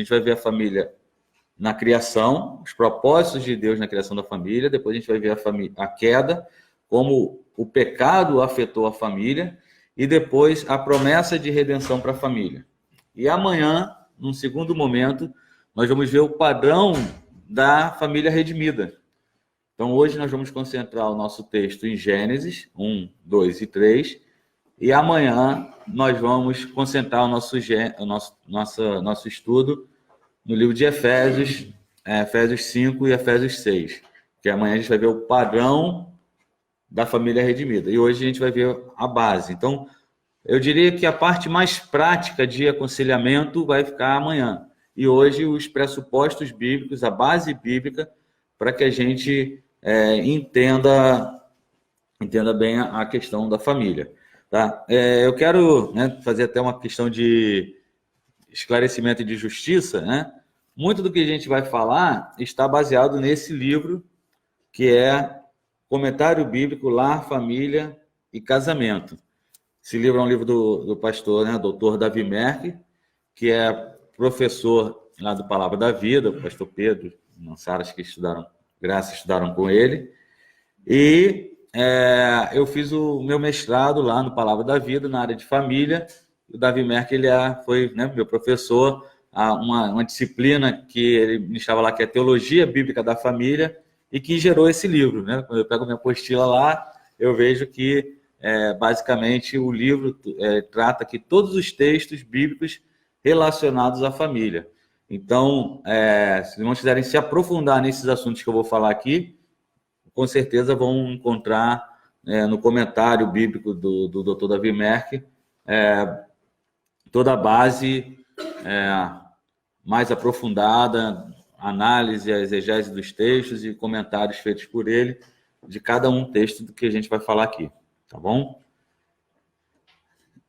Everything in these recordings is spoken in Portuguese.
gente vai ver a família na criação, os propósitos de Deus na criação da família. Depois a gente vai ver a queda, como o pecado afetou a família, e depois a promessa de redenção para a família. E amanhã, num segundo momento, nós vamos ver o padrão da família redimida. Então, hoje nós vamos concentrar o nosso texto em Gênesis 1, 2 e 3, e amanhã nós vamos concentrar o nosso estudo no livro de Efésios, Efésios 5 e Efésios 6, que amanhã a gente vai ver o padrão da família redimida. E hoje a gente vai ver a base. Então, eu diria que a parte mais prática de aconselhamento vai ficar amanhã. E hoje os pressupostos bíblicos, a base bíblica, para que a gente entenda bem a questão da família. Tá? Eu quero fazer até uma questão de esclarecimento e de justiça, né? Muito do que a gente vai falar está baseado nesse livro, que é Comentário Bíblico, Lar, Família e Casamento. Esse livro é um livro do pastor, doutor Davi Merck, que é professor lá do Palavra da Vida, o pastor Pedro Mansaras, que estudaram com ele. E eu fiz o meu mestrado lá no Palavra da Vida, na área de família. O Davi Merck, ele foi meu professor, uma disciplina que ele ministrava lá, que é Teologia Bíblica da Família, e que gerou esse livro. Né? Quando eu pego minha apostila lá, eu vejo que, basicamente, o livro trata aqui todos os textos bíblicos relacionados à família. Então, se os irmãos quiserem se aprofundar nesses assuntos que eu vou falar aqui, com certeza vão encontrar no comentário bíblico do Dr. Davi Merck toda a base mais aprofundada, análise, a exegese dos textos e comentários feitos por ele de cada um texto do que a gente vai falar aqui, tá bom?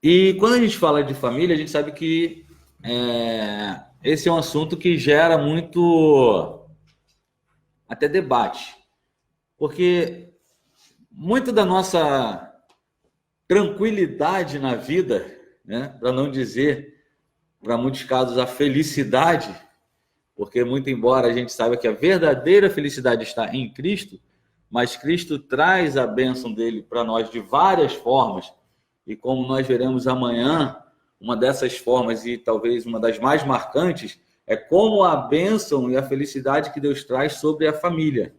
E quando a gente fala de família, a gente sabe que esse é um assunto que gera muito até debate, porque muito da nossa tranquilidade na vida, para não dizer, para muitos casos, a felicidade, porque muito embora a gente saiba que a verdadeira felicidade está em Cristo, mas Cristo traz a bênção dele para nós de várias formas, e como nós veremos amanhã, uma dessas formas, e talvez uma das mais marcantes, é como a bênção e a felicidade que Deus traz sobre a família.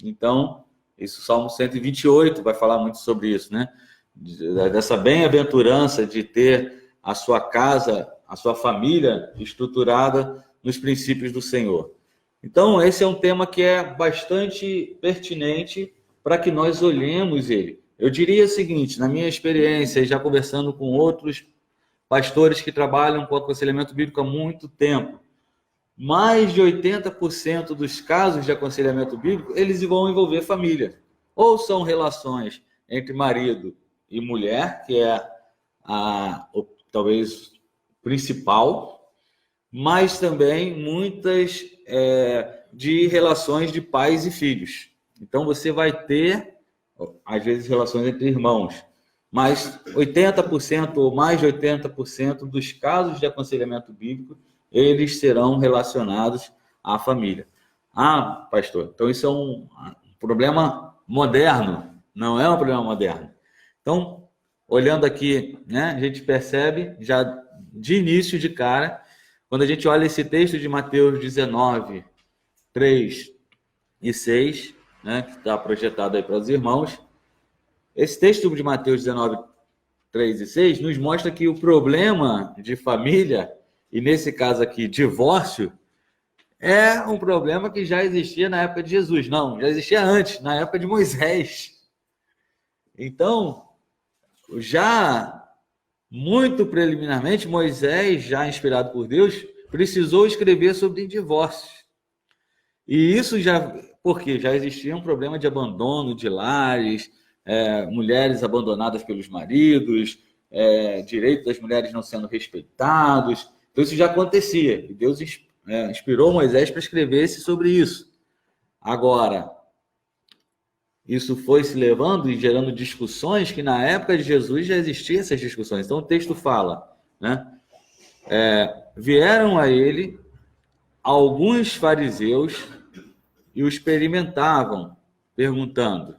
Então, isso, Salmo 128 vai falar muito sobre isso, né? Dessa bem-aventurança de ter a sua casa, a sua família estruturada nos princípios do Senhor. Então, esse é um tema que é bastante pertinente para que nós olhemos ele. Eu diria o seguinte, na minha experiência, já conversando com outros pastores que trabalham com aconselhamento bíblico há muito tempo, mais de 80% dos casos de aconselhamento bíblico, eles vão envolver família. Ou são relações entre marido e mulher, que é talvez principal, mas também muitas de relações de pais e filhos. Então, você vai ter, às vezes, relações entre irmãos, mas 80% ou mais de 80% dos casos de aconselhamento bíblico, eles serão relacionados à família. Ah, pastor, então isso é um problema moderno. Não é um problema moderno. Então, olhando aqui, a gente percebe já de início, de cara, quando a gente olha esse texto de Mateus 19, 3 e 6, que está projetado aí para os irmãos, esse texto de Mateus 19, 3 e 6 nos mostra que o problema de família, e nesse caso aqui, divórcio, é um problema que já existia na época de Jesus. Não, já existia antes, na época de Moisés. Então, já muito preliminarmente, Moisés, já inspirado por Deus, precisou escrever sobre divórcio. E isso já, porque já existia um problema de abandono de lares, mulheres abandonadas pelos maridos, direitos das mulheres não sendo respeitados. Então, isso já acontecia. E Deus inspirou Moisés para escrever sobre isso. Agora, isso foi se levando e gerando discussões que na época de Jesus já existiam essas discussões. Então, o texto fala, vieram a ele alguns fariseus e o experimentavam, perguntando: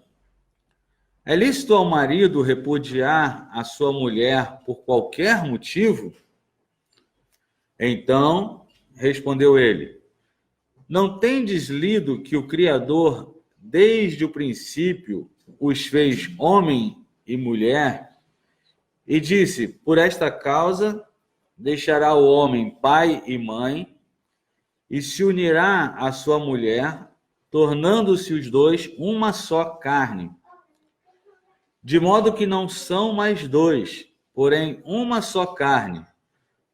é lícito ao marido repudiar a sua mulher por qualquer motivo? Então respondeu ele: não tendes lido que o Criador, desde o princípio, os fez homem e mulher? E disse: por esta causa deixará o homem pai e mãe, e se unirá à sua mulher, tornando-se os dois uma só carne. De modo que não são mais dois, porém uma só carne.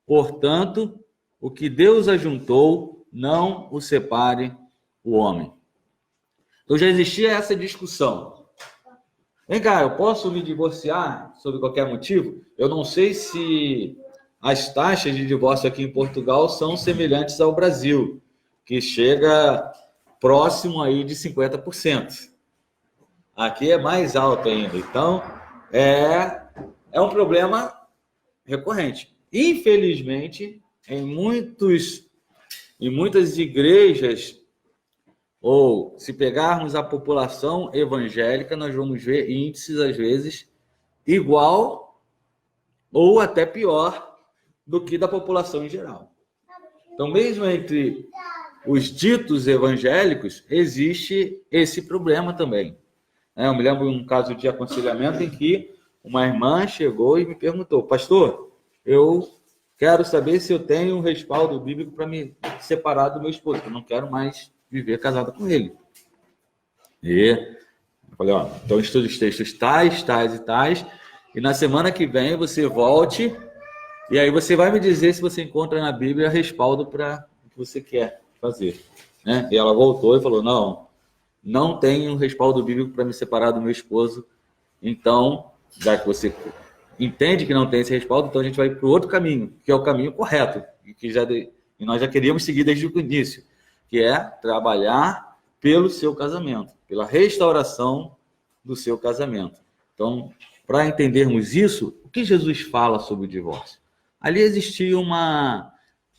Portanto, o que Deus ajuntou, não o separe o homem. Então já existia essa discussão. Vem cá, eu posso me divorciar sob qualquer motivo? Eu não sei se as taxas de divórcio aqui em Portugal são semelhantes ao Brasil, que chega próximo aí de 50%. Aqui é mais alto ainda. Então, é um problema recorrente. Infelizmente, em muitas igrejas, ou se pegarmos a população evangélica, nós vamos ver índices, às vezes, igual ou até pior do que da população em geral. Então, mesmo entre os ditos evangélicos, existe esse problema também. Eu me lembro de um caso de aconselhamento em que uma irmã chegou e me perguntou: pastor, eu quero saber se eu tenho um respaldo bíblico para me separar do meu esposo, eu não quero mais viver casada com ele. E eu falei: ó, então estude os textos tais, tais e tais, e na semana que vem você volte, e aí você vai me dizer se você encontra na Bíblia respaldo para o que você quer fazer. Né? E ela voltou e falou: não tenho respaldo bíblico para me separar do meu esposo. Então, já que você entende que não tem esse respaldo, então a gente vai para o outro caminho, que é o caminho correto, e nós já queríamos seguir desde o início, que é trabalhar pelo seu casamento, pela restauração do seu casamento. Então, para entendermos isso, o que Jesus fala sobre o divórcio? Ali existia uma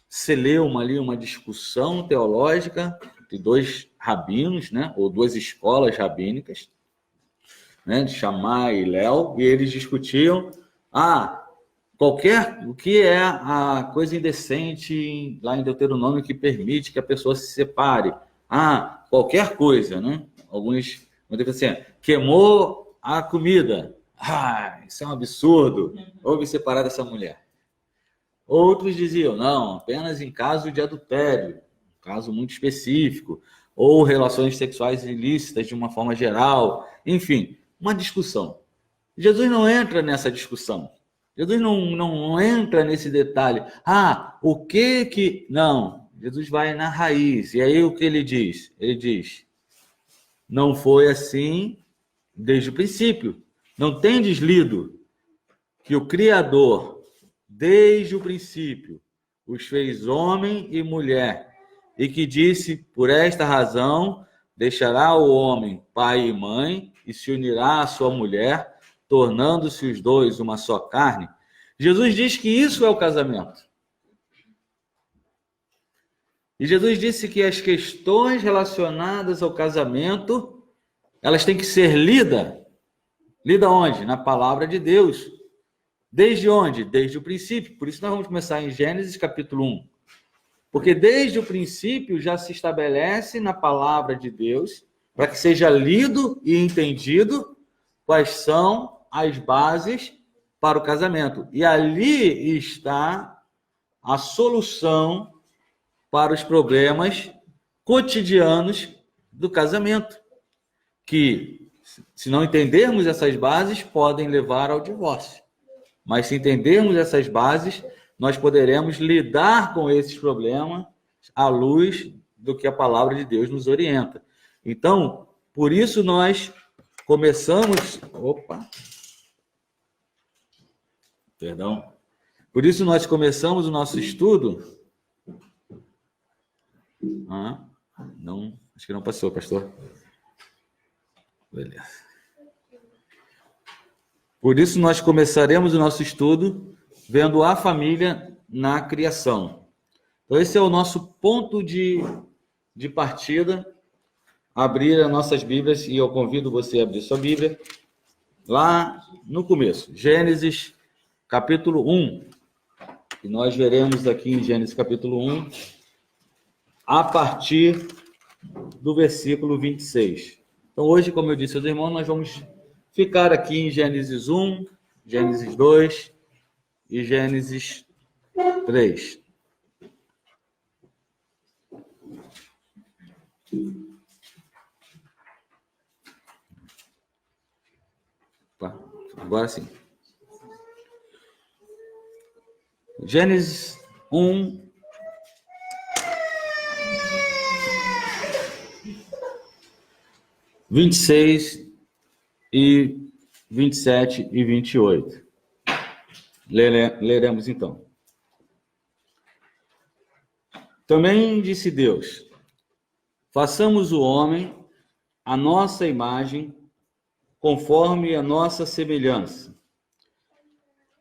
celeuma, uma discussão teológica de dois rabinos, né, ou duas escolas rabínicas, né, de Shammai e Léo, e eles discutiam o que é a coisa indecente lá em Deuteronômio que permite que a pessoa se separe. Qualquer coisa, né? Alguns vão dizer assim: queimou a comida. Isso é um absurdo. Vou me separar dessa mulher. Outros diziam: não, apenas em caso de adultério, um caso muito específico, ou relações sexuais ilícitas de uma forma geral. Enfim, uma discussão. Jesus não entra nessa discussão. Jesus não entra nesse detalhe. O que... Não, Jesus vai na raiz. E aí o que ele diz? Ele diz: não foi assim desde o princípio. Não tendes lido que o Criador, desde o princípio, os fez homem e mulher, e que disse: por esta razão deixará o homem pai e mãe, e se unirá à sua mulher, tornando-se os dois uma só carne. Jesus diz que isso é o casamento. E Jesus disse que as questões relacionadas ao casamento, elas têm que ser lidas. Lida onde? Na palavra de Deus. Desde onde? Desde o princípio. Por isso nós vamos começar em Gênesis capítulo 1. Porque desde o princípio já se estabelece na palavra de Deus, para que seja lido e entendido quais são as bases para o casamento. E ali está a solução para os problemas cotidianos do casamento, que, se não entendermos essas bases, podem levar ao divórcio. Mas se entendermos essas bases, nós poderemos lidar com esses problemas à luz do que a palavra de Deus nos orienta. Então, por isso nós começamos... Por isso nós começamos o nosso estudo... acho que não passou, pastor. Beleza. Por isso nós começaremos o nosso estudo vendo a família na criação. Então, esse é o nosso ponto de partida. Abrir as nossas Bíblias, e eu convido você a abrir sua Bíblia lá no começo, Gênesis capítulo 1. E nós veremos aqui em Gênesis capítulo 1, a partir do versículo 26. Então, hoje, como eu disse aos irmãos, nós vamos ficar aqui em Gênesis 1, Gênesis 2 e Gênesis 3. Agora sim. Gênesis 1, vinte e seis e 27 e 28. Leremos então. Também disse Deus: façamos o homem à nossa imagem, conforme a nossa semelhança.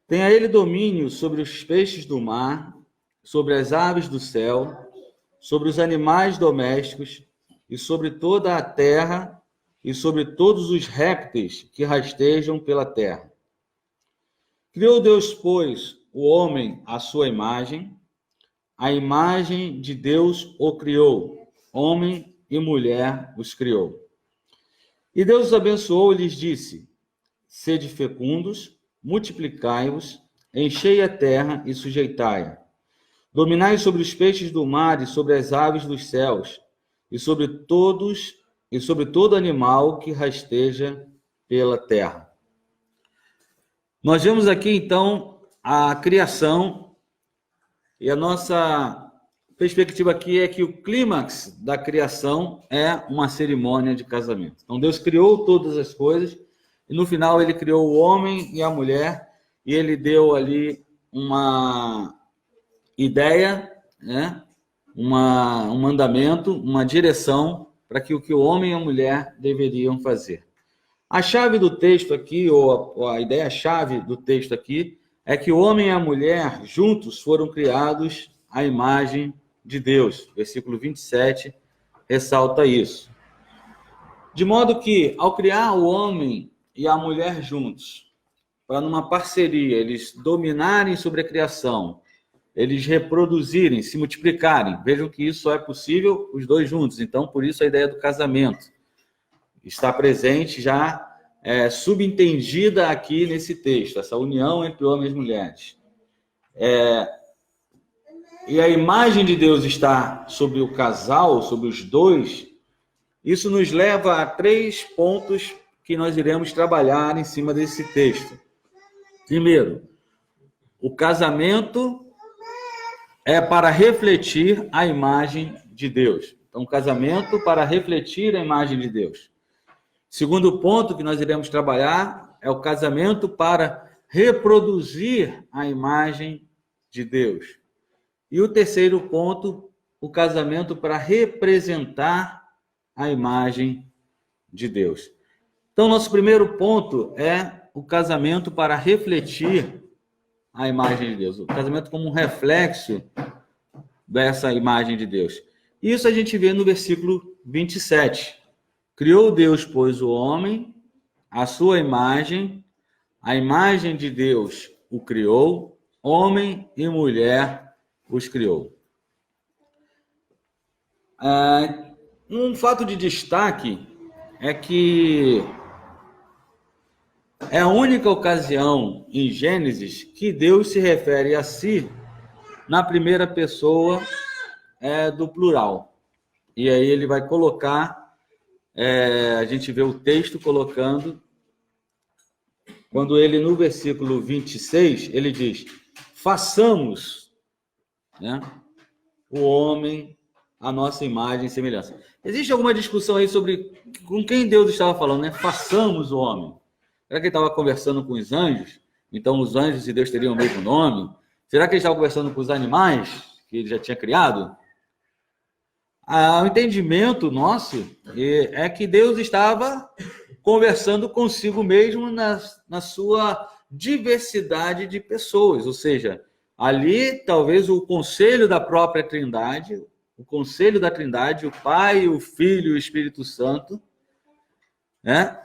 Tenha ele domínio sobre os peixes do mar, sobre as aves do céu, sobre os animais domésticos e sobre toda a terra e sobre todos os répteis que rastejam pela terra. Criou Deus, pois, o homem à sua imagem, a imagem de Deus o criou, homem e mulher os criou. E Deus os abençoou e lhes disse: sede fecundos, multiplicai-vos, enchei a terra e sujeitai-a. Dominai sobre os peixes do mar e sobre as aves dos céus, e sobre todo animal que rasteja pela terra. Nós vemos aqui, então, a criação, e a nossa perspectiva aqui é que o clímax da criação é uma cerimônia de casamento. Então, Deus criou todas as coisas, e no final ele criou o homem e a mulher, e ele deu ali uma ideia, né? Um mandamento, uma direção para que o homem e a mulher deveriam fazer. A chave do texto aqui, ou a ideia-chave do texto aqui, é que o homem e a mulher juntos foram criados à imagem de Deus. Versículo 27 ressalta isso. De modo que, ao criar o homem e a mulher juntos, para numa parceria, eles dominarem sobre a criação, eles reproduzirem, se multiplicarem. Vejam que isso só é possível os dois juntos. Então, por isso a ideia do casamento está presente, já subentendida aqui nesse texto, essa união entre homens e mulheres. E a imagem de Deus está sobre o casal, sobre os dois. Isso nos leva a 3 pontos que nós iremos trabalhar em cima desse texto. Primeiro, o casamento é para refletir a imagem de Deus. Então, o casamento para refletir a imagem de Deus. Segundo ponto que nós iremos trabalhar é o casamento para reproduzir a imagem de Deus. E o terceiro ponto, o casamento para representar a imagem de Deus. Então, nosso primeiro ponto é o casamento para refletir a imagem de Deus. O casamento como um reflexo dessa imagem de Deus. Isso a gente vê no versículo 27. Criou Deus, pois, o homem, à sua imagem, a imagem de Deus o criou, homem e mulher os criou. Um fato de destaque é que é a única ocasião em Gênesis que Deus se refere a si na primeira pessoa do plural. E aí ele vai colocar, a gente vê o texto colocando, quando ele no versículo 26, ele diz: façamos, né, o homem à nossa imagem e semelhança. Existe alguma discussão aí sobre com quem Deus estava falando, né? Façamos o homem. Será que ele estava conversando com os anjos? Então os anjos e Deus teriam o mesmo nome? Será que ele estava conversando com os animais que ele já tinha criado? O entendimento nosso é que Deus estava conversando consigo mesmo na sua diversidade de pessoas, ou seja, ali talvez o conselho da própria Trindade, o conselho da Trindade, o Pai, o Filho e o Espírito Santo, né,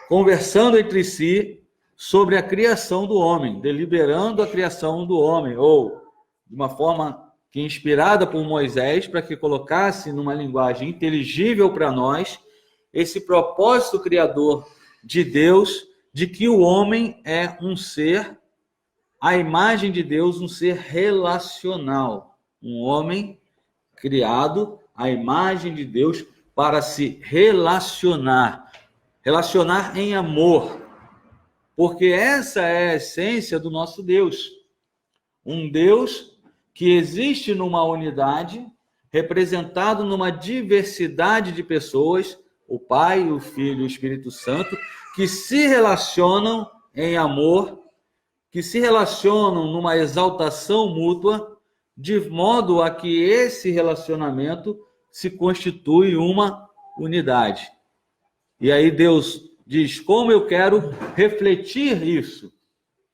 conversando entre si sobre a criação do homem, deliberando a criação do homem, ou de uma forma que inspirada por Moisés, para que colocasse numa linguagem inteligível para nós esse propósito criador de Deus, de que o homem é um ser, a imagem de Deus, um ser relacional, um homem criado à imagem de Deus para se relacionar em amor, porque essa é a essência do nosso Deus, um Deus que existe numa unidade, representado numa diversidade de pessoas, o Pai, o Filho e o Espírito Santo, que se relacionam em amor, que se relacionam numa exaltação mútua, de modo a que esse relacionamento se constitui uma unidade. E aí Deus diz, como eu quero refletir isso?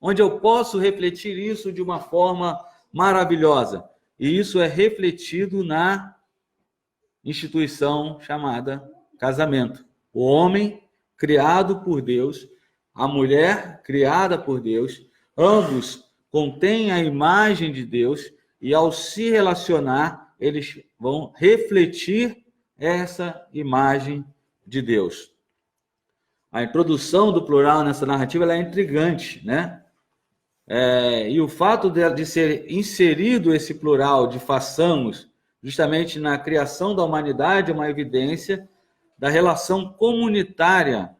Onde eu posso refletir isso de uma forma maravilhosa? E isso é refletido na instituição chamada casamento. O homem criado por Deus, a mulher criada por Deus, ambos contêm a imagem de Deus e ao se relacionar, eles vão refletir essa imagem de Deus. A introdução do plural nessa narrativa ela é intrigante, né? E o fato de ser inserido esse plural de façamos, justamente na criação da humanidade, é uma evidência da relação comunitária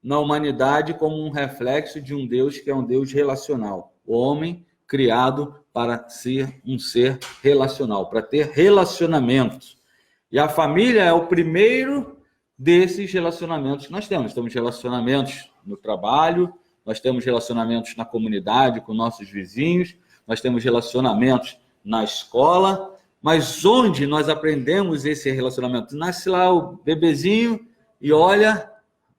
na humanidade como um reflexo de um Deus que é um Deus relacional. O homem criado para ser um ser relacional, para ter relacionamentos. E a família é o primeiro desses relacionamentos que nós temos. Nós temos relacionamentos no trabalho, nós temos relacionamentos na comunidade com nossos vizinhos, nós temos relacionamentos na escola, mas onde nós aprendemos esse relacionamento? Nasce lá o bebezinho e olha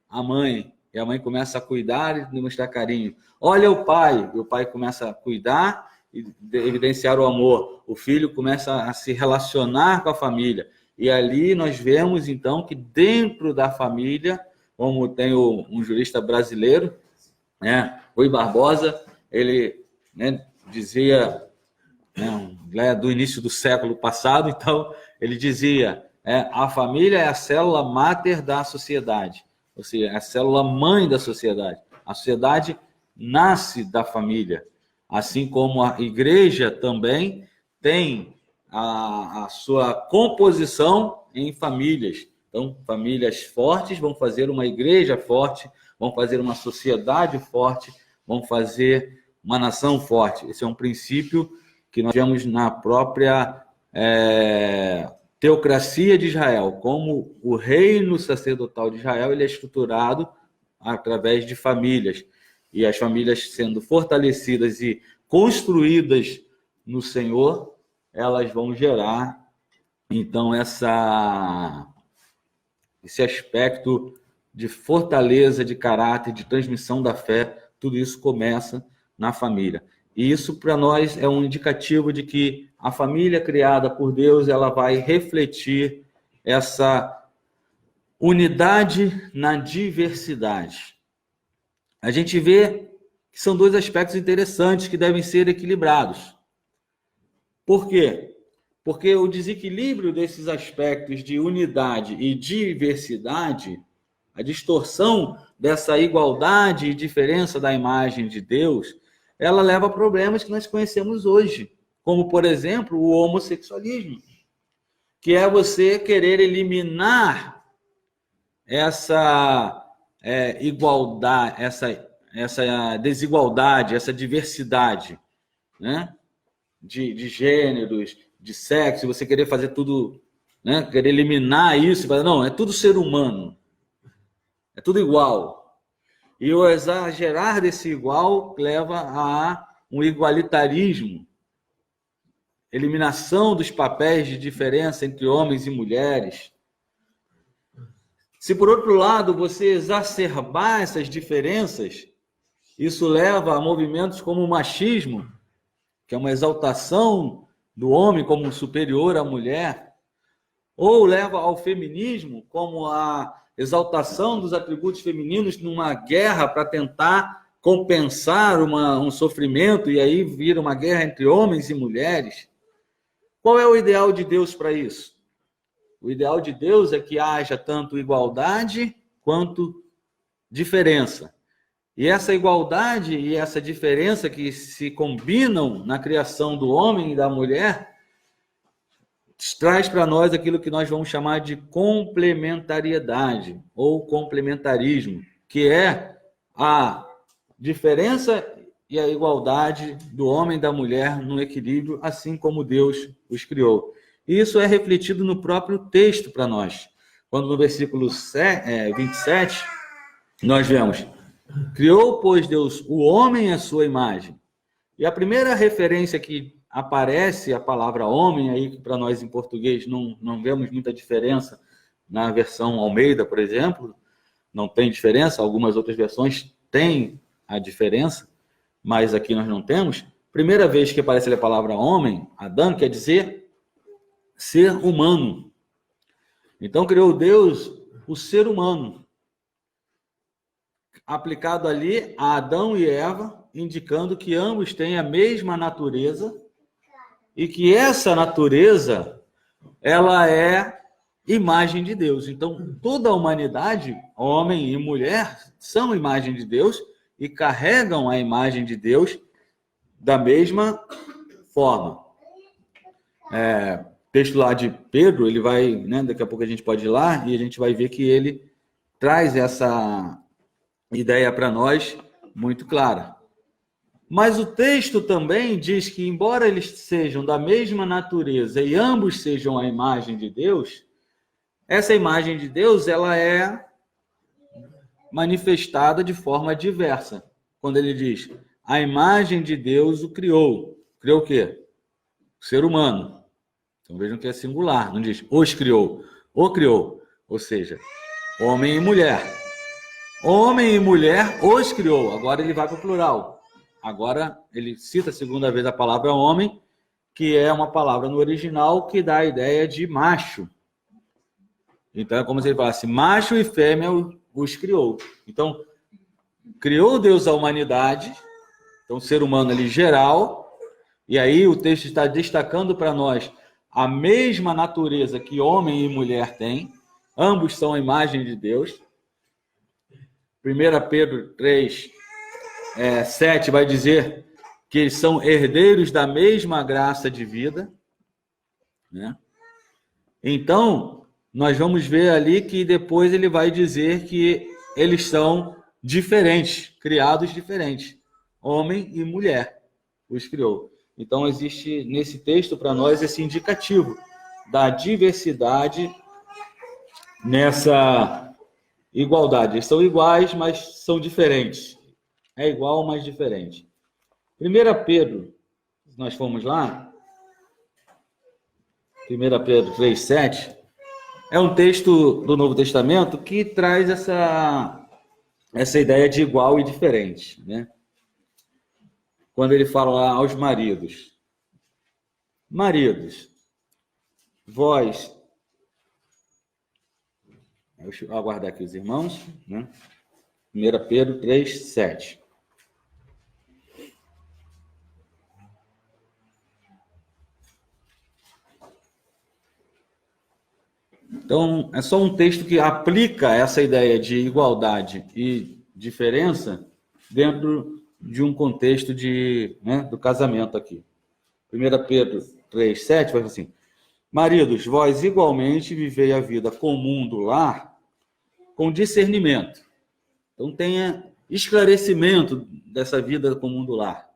a mãe, e a mãe começa a cuidar e demonstrar carinho. Olha o pai, e o pai começa a cuidar e evidenciar o amor. O filho começa a se relacionar com a família. E ali nós vemos, então, que dentro da família, como tem um jurista brasileiro, né, Rui Barbosa, ele, né, dizia, né, do início do século passado, então, ele dizia, a família é a célula máter da sociedade, ou seja, é a célula mãe da sociedade. A sociedade nasce da família, assim como a igreja também tem a sua composição em famílias. Então, famílias fortes vão fazer uma igreja forte, vão fazer uma sociedade forte, vão fazer uma nação forte. Esse é um princípio que nós vemos na própria teocracia de Israel, como o reino sacerdotal de Israel ele é estruturado através de famílias, e as famílias sendo fortalecidas e construídas no Senhor, elas vão gerar, então, esse aspecto de fortaleza, de caráter, de transmissão da fé, tudo isso começa na família. E isso, para nós, é um indicativo de que a família criada por Deus, ela vai refletir essa unidade na diversidade. A gente vê que são dois aspectos interessantes que devem ser equilibrados. Por quê? Porque o desequilíbrio desses aspectos de unidade e diversidade, a distorção dessa igualdade e diferença da imagem de Deus, ela leva a problemas que nós conhecemos hoje, como, por exemplo, o homossexualismo, que é você querer eliminar essa igualdade, essa desigualdade, essa diversidade, né? De gêneros, de sexo, você querer fazer tudo, né? Querer eliminar isso, não, é tudo ser humano, é tudo igual. E o exagerar desse igual leva a um igualitarismo, eliminação dos papéis de diferença entre homens e mulheres. Se, por outro lado, você exacerbar essas diferenças, isso leva a movimentos como o machismo, que é uma exaltação do homem como superior à mulher, ou leva ao feminismo como a exaltação dos atributos femininos numa guerra para tentar compensar um sofrimento, e aí vira uma guerra entre homens e mulheres. Qual é o ideal de Deus para isso? O ideal de Deus é que haja tanto igualdade quanto diferença. E essa igualdade e essa diferença que se combinam na criação do homem e da mulher traz para nós aquilo que nós vamos chamar de complementariedade ou complementarismo, que é a diferença e a igualdade do homem e da mulher no equilíbrio, assim como Deus os criou. E isso é refletido no próprio texto para nós. Quando no versículo 27, nós vemos: criou, pois, Deus o homem à sua imagem. E a primeira referência que aparece a palavra homem, aí que para nós em português não vemos muita diferença, na versão Almeida, por exemplo, não tem diferença, algumas outras versões têm a diferença, mas aqui nós não temos. Primeira vez que aparece a palavra homem, Adão, quer dizer ser humano. Então criou Deus o ser humano, aplicado ali a Adão e Eva, indicando que ambos têm a mesma natureza e que essa natureza, ela é imagem de Deus. Então, toda a humanidade, homem e mulher, são imagem de Deus e carregam a imagem de Deus da mesma forma. Texto lá de Pedro, ele vai, né, daqui a pouco a gente pode ir lá e a gente vai ver que ele traz essa ideia para nós muito clara. Mas o texto também diz que, embora eles sejam da mesma natureza e ambos sejam a imagem de Deus, essa imagem de Deus, ela é manifestada de forma diversa. Quando ele diz, a imagem de Deus o criou. Criou o quê? O ser humano. Então vejam que é singular, não diz os criou, o criou. Ou seja, homem e mulher. Homem e mulher os criou. Agora ele vai para o plural. Agora ele cita a segunda vez a palavra homem, que é uma palavra no original que dá a ideia de macho. Então é como se ele falasse, macho e fêmea os criou. Então, criou Deus a humanidade, então o ser humano ali geral, e aí o texto está destacando para nós a mesma natureza que homem e mulher têm, ambos são a imagem de Deus. 1 Pedro 3, 7 vai dizer que eles são herdeiros da mesma graça de vida, né? Então, nós vamos ver ali que depois ele vai dizer que eles são diferentes, criados diferentes. Homem e mulher os criou. Então, existe nesse texto para nós esse indicativo da diversidade nessa igualdade. Eles são iguais, mas são diferentes. É igual, mas diferente. 1 Pedro, nós fomos lá, 1 Pedro 3,7, é um texto do Novo Testamento que traz essa ideia de igual e diferente, né? Quando ele fala lá aos maridos. Maridos, vós... Deixa eu aguardar aqui os irmãos, né? 1 Pedro 3,7. Então, é só um texto que aplica essa ideia de igualdade e diferença dentro de um contexto do casamento aqui. 1 Pedro 3,7 vai assim: maridos, vós igualmente vivei a vida comum do lar com discernimento. Então, tenha esclarecimento dessa vida comum do lar,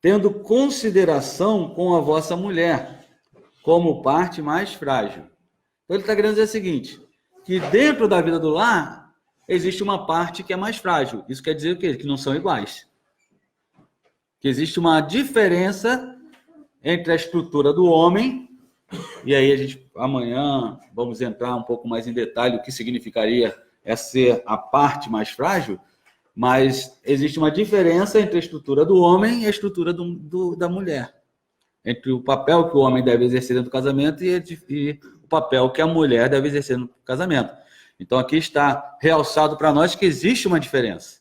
tendo consideração com a vossa mulher como parte mais frágil. Então ele está querendo dizer o seguinte, que dentro da vida do lar existe uma parte que é mais frágil. Isso quer dizer o quê? Que não são iguais. Que existe uma diferença entre a estrutura do homem, e aí a gente amanhã vamos entrar um pouco mais em detalhe o que significaria ser a parte mais frágil, Mas existe uma diferença entre a estrutura do homem e a estrutura da mulher. Entre o papel que o homem deve exercer dentro do casamento e o papel que a mulher deve exercer no casamento. Então, aqui está realçado para nós que existe uma diferença.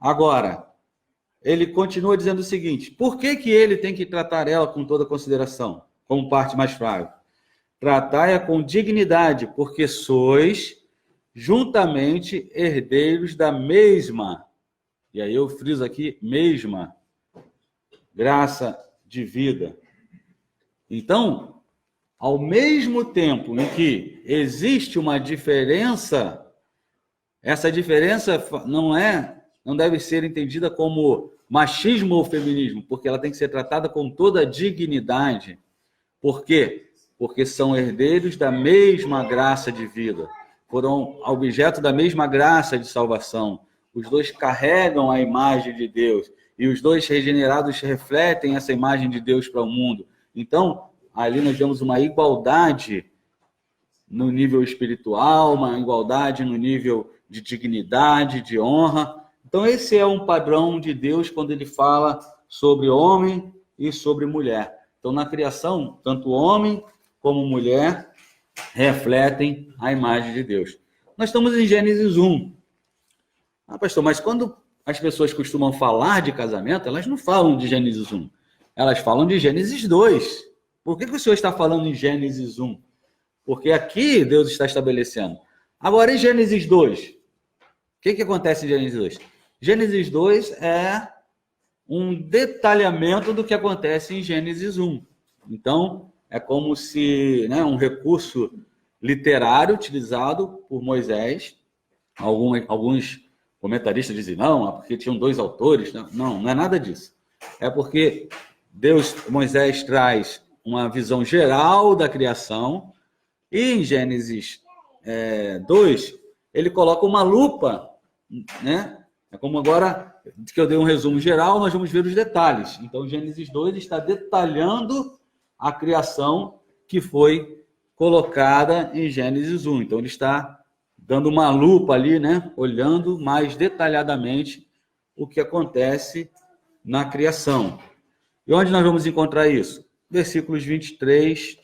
Agora, ele continua dizendo o seguinte: por que ele tem que tratar ela com toda consideração, como parte mais frágil? Tratai-a com dignidade, porque sois juntamente herdeiros da mesma, e aí eu friso aqui, mesma graça de vida. Então, ao mesmo tempo em que existe uma diferença, essa diferença não deve ser entendida como machismo ou feminismo, porque ela tem que ser tratada com toda a dignidade. Por quê? Porque são herdeiros da mesma graça de vida, foram objeto da mesma graça de salvação. Os dois carregam a imagem de Deus e os dois regenerados refletem essa imagem de Deus para o mundo. Então, ali nós temos uma igualdade no nível espiritual, uma igualdade no nível de dignidade, de honra. Então, esse é um padrão de Deus quando ele fala sobre homem e sobre mulher. Então, na criação, tanto homem como mulher refletem a imagem de Deus. Nós estamos em Gênesis 1. Pastor, mas quando as pessoas costumam falar de casamento, elas não falam de Gênesis 1. Elas falam de Gênesis 2. Por que o senhor está falando em Gênesis 1? Porque aqui Deus está estabelecendo. Agora, em Gênesis 2, o que acontece em Gênesis 2? Gênesis 2 é um detalhamento do que acontece em Gênesis 1. Então, é como se um recurso literário utilizado por Moisés. Alguns comentaristas dizem, não, porque tinham 2 autores. Não é nada disso. É porque Moisés traz uma visão geral da criação e em Gênesis 2, ele coloca uma lupa, né? É como agora que eu dei um resumo geral, nós vamos ver os detalhes. Então, Gênesis 2 está detalhando a criação que foi colocada em Gênesis 1. Então, ele está dando uma lupa ali, né? Olhando mais detalhadamente o que acontece na criação. E onde nós vamos encontrar isso? Versículos 23,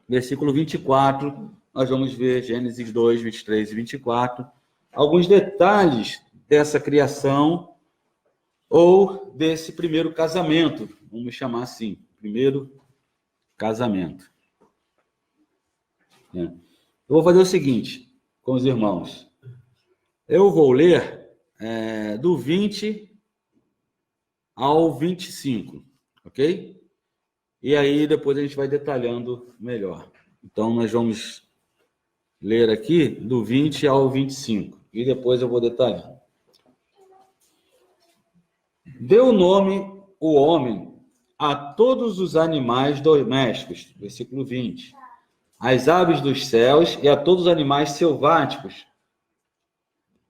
versículo 24, nós vamos ver Gênesis 2, 23 e 24, alguns detalhes dessa criação ou desse primeiro casamento, vamos chamar assim, primeiro casamento. Eu vou fazer o seguinte com os irmãos. Eu vou ler do 20 ao 25, ok? E aí depois a gente vai detalhando melhor. Então nós vamos ler aqui do 20 ao 25 e depois eu vou detalhando. Deu nome o homem a todos os animais domésticos, versículo 20, às aves dos céus e a todos os animais selváticos.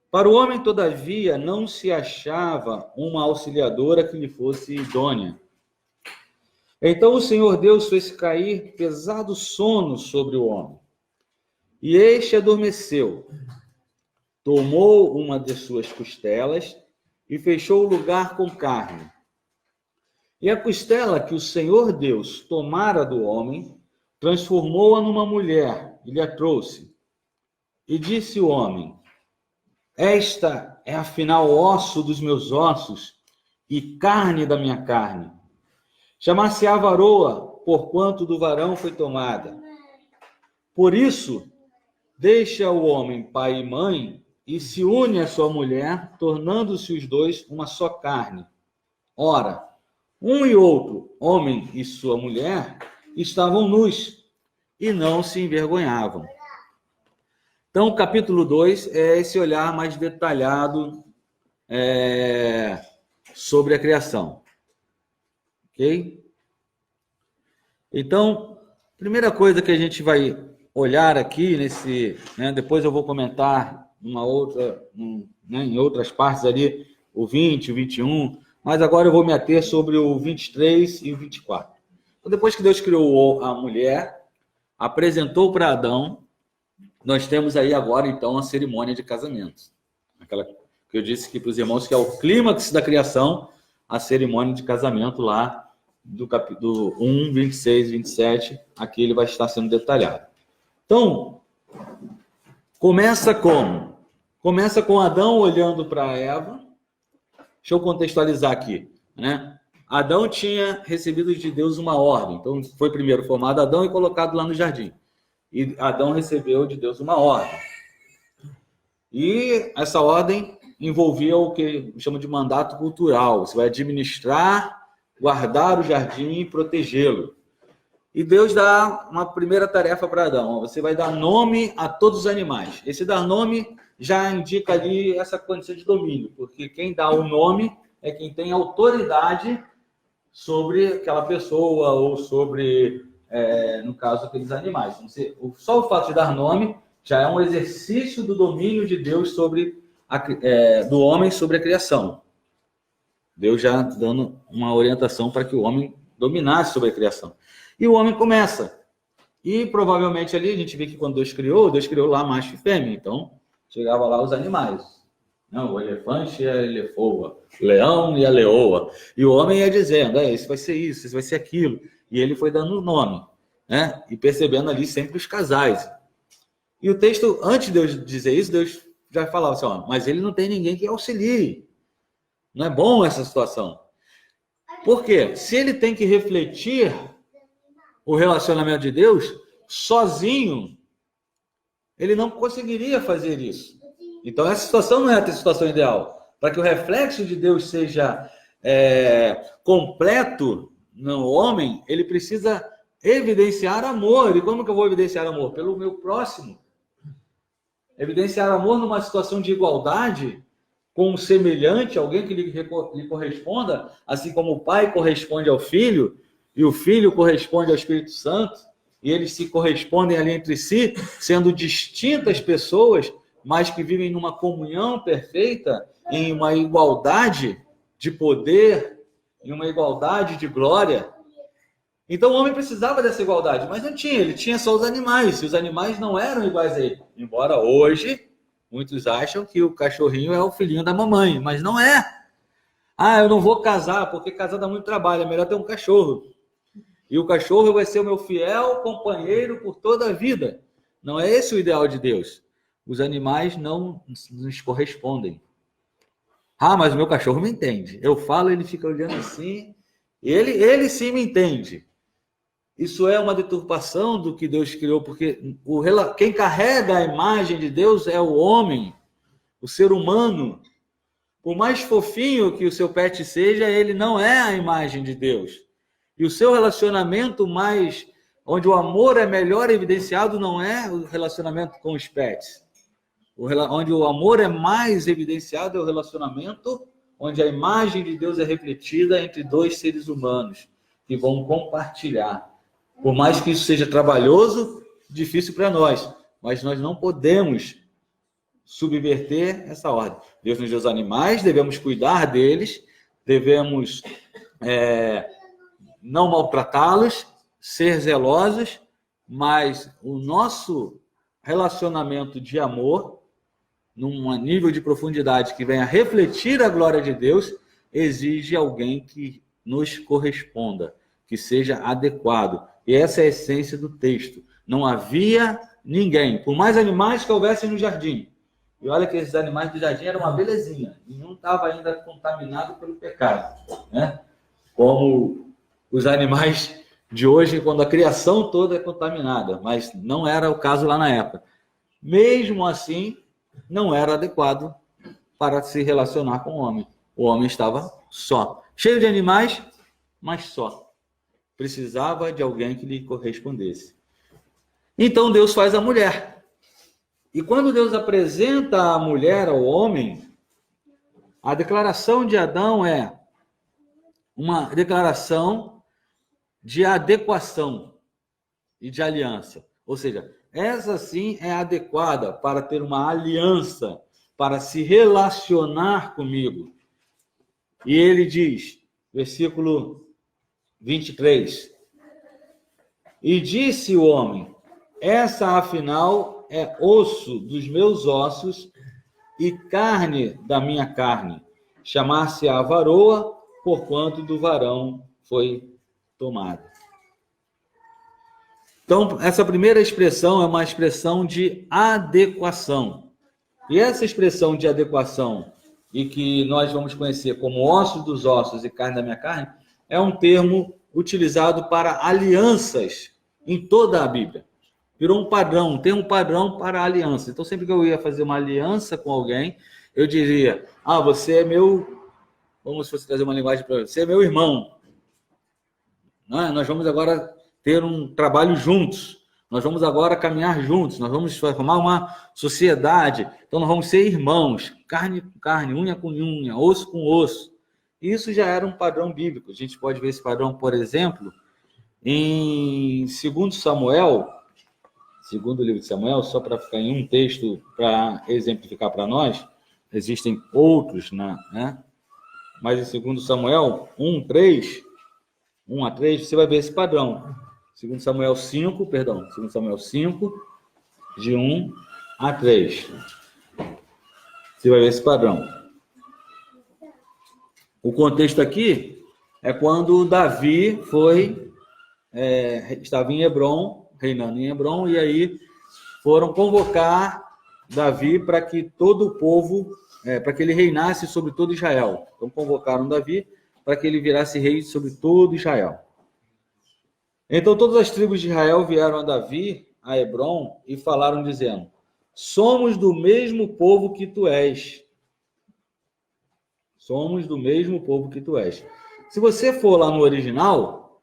Para o homem, todavia, não se achava uma auxiliadora que lhe fosse idônea. Então o Senhor Deus fez cair pesado sono sobre o homem, e este adormeceu. Tomou uma de suas costelas e fechou o lugar com carne. E a costela que o Senhor Deus tomara do homem, transformou-a numa mulher e lhe a trouxe. E disse o homem: esta é afinal osso dos meus ossos e carne da minha carne. Chamar-se-á varoa, porquanto do varão foi tomada. Por isso, deixa o homem pai e mãe e se une à sua mulher, tornando-se os dois uma só carne. Ora, um e outro, homem e sua mulher, estavam nus e não se envergonhavam. Então, o capítulo 2 é esse olhar mais detalhado sobre a criação. Ok? Então, primeira coisa que a gente vai olhar aqui depois eu vou comentar em outras partes ali, o 20, o 21, mas agora eu vou me ater sobre o 23 e o 24. Então, depois que Deus criou a mulher, apresentou para Adão, nós temos aí agora, então, a cerimônia de casamento. que eu disse aqui para os irmãos que é o clímax da criação, a cerimônia de casamento lá do capítulo 1, 26, 27, aqui ele vai estar sendo detalhado. Então, começa como? Começa com Adão olhando para Eva. Deixa eu contextualizar aqui, né? Adão tinha recebido de Deus uma ordem. Então, foi primeiro formado Adão e colocado lá no jardim. E Adão recebeu de Deus uma ordem. E essa ordem envolvia o que chama de mandato cultural. Você vai administrar, guardar o jardim e protegê-lo. E Deus dá uma primeira tarefa para Adão. Você vai dar nome a todos os animais. Esse dar nome já indica ali essa condição de domínio, porque quem dá o nome é quem tem autoridade sobre aquela pessoa ou sobre, no caso, aqueles animais. Só o fato de dar nome já é um exercício do domínio de Deus do homem sobre a criação. Deus já dando uma orientação para que o homem dominasse sobre a criação. E o homem começa. E provavelmente ali, a gente vê que quando Deus criou lá macho e fêmea. Então, chegava lá os animais. Não, o elefante e a elefoa, o leão e a leoa. E o homem ia dizendo, isso vai ser isso, isso vai ser aquilo. E ele foi dando o nome, né? E percebendo ali sempre os casais. E o texto, antes de Deus dizer isso, Deus já falava assim, mas ele não tem ninguém que auxilie. Não é bom essa situação. Por quê? Se ele tem que refletir o relacionamento de Deus, sozinho, ele não conseguiria fazer isso. Então, essa situação não é a situação ideal. Para que o reflexo de Deus seja completo no homem, ele precisa evidenciar amor. E como que eu vou evidenciar amor? Pelo meu próximo. Evidenciar amor numa situação de igualdade com um semelhante, alguém que lhe corresponda, assim como o pai corresponde ao filho, e o filho corresponde ao Espírito Santo, e eles se correspondem ali entre si, sendo distintas pessoas, mas que vivem numa comunhão perfeita, em uma igualdade de poder, em uma igualdade de glória. Então o homem precisava dessa igualdade, mas não tinha, ele tinha só os animais, e os animais não eram iguais a ele. Embora hoje, muitos acham que o cachorrinho é o filhinho da mamãe, mas não é. Eu não vou casar, porque casar dá muito trabalho, é melhor ter um cachorro. E o cachorro vai ser o meu fiel companheiro por toda a vida. Não é esse o ideal de Deus. Os animais não nos correspondem. Mas o meu cachorro me entende. Eu falo, ele fica olhando assim. Ele sim me entende. Isso é uma deturpação do que Deus criou, porque quem carrega a imagem de Deus é o homem, o ser humano. Por mais fofinho que o seu pet seja, ele não é a imagem de Deus. E o seu relacionamento onde o amor é melhor evidenciado, não é o relacionamento com os pets. Onde o amor é mais evidenciado é o relacionamento onde a imagem de Deus é refletida entre dois seres humanos que vão compartilhar. Por mais que isso seja trabalhoso, difícil para nós, mas nós não podemos subverter essa ordem. Deus nos deu os animais, devemos cuidar deles, devemos não maltratá-los, ser zelosos, mas o nosso relacionamento de amor, num nível de profundidade que venha refletir a glória de Deus, exige alguém que nos corresponda, que seja adequado. E essa é a essência do texto. Não havia ninguém, por mais animais que houvessem no jardim. E olha que esses animais do jardim eram uma belezinha. Nenhum estava ainda contaminado pelo pecado, né? Como os animais de hoje, quando a criação toda é contaminada. Mas não era o caso lá na época. Mesmo assim, não era adequado para se relacionar com o homem. O homem estava só. Cheio de animais, mas só. Precisava de alguém que lhe correspondesse. Então Deus faz a mulher. E quando Deus apresenta a mulher ao homem, a declaração de Adão é uma declaração de adequação e de aliança. Ou seja, essa sim é adequada para ter uma aliança, para se relacionar comigo. E ele diz, versículo 23, e disse o homem, essa afinal é osso dos meus ossos e carne da minha carne, chamar-se-á varoa, porquanto do varão foi tomada. Então, essa primeira expressão é uma expressão de adequação. E essa expressão de adequação, e que nós vamos conhecer como ossos dos ossos e carne da minha carne, é um termo utilizado para alianças em toda a Bíblia. Virou um padrão, um termo padrão para aliança. Então, sempre que eu ia fazer uma aliança com alguém, eu diria, você é meu... Vamos trazer uma linguagem para você é meu irmão. Nós vamos agora ter um trabalho juntos. Nós vamos agora caminhar juntos. Nós vamos formar uma sociedade. Então, nós vamos ser irmãos. Carne com carne, unha com unha, osso com osso. Isso já era um padrão bíblico. A gente pode ver esse padrão, por exemplo, em 2 Samuel, segundo livro de Samuel, só para ficar em um texto para exemplificar para nós. Existem outros, né? Mas em 2 Samuel 1 a 3, você vai ver esse padrão. 2 Samuel 5, de 1 a 3. Você vai ver esse padrão. O contexto aqui é quando Davi estava em Hebrom, reinando em Hebrom, e aí foram convocar Davi para que todo o povo, para que ele reinasse sobre todo Israel. Então convocaram Davi para que ele virasse rei sobre todo Israel. Então todas as tribos de Israel vieram a Davi, a Hebrom, e falaram dizendo: somos do mesmo povo que tu és. Somos do mesmo povo que tu és. Se você for lá no original,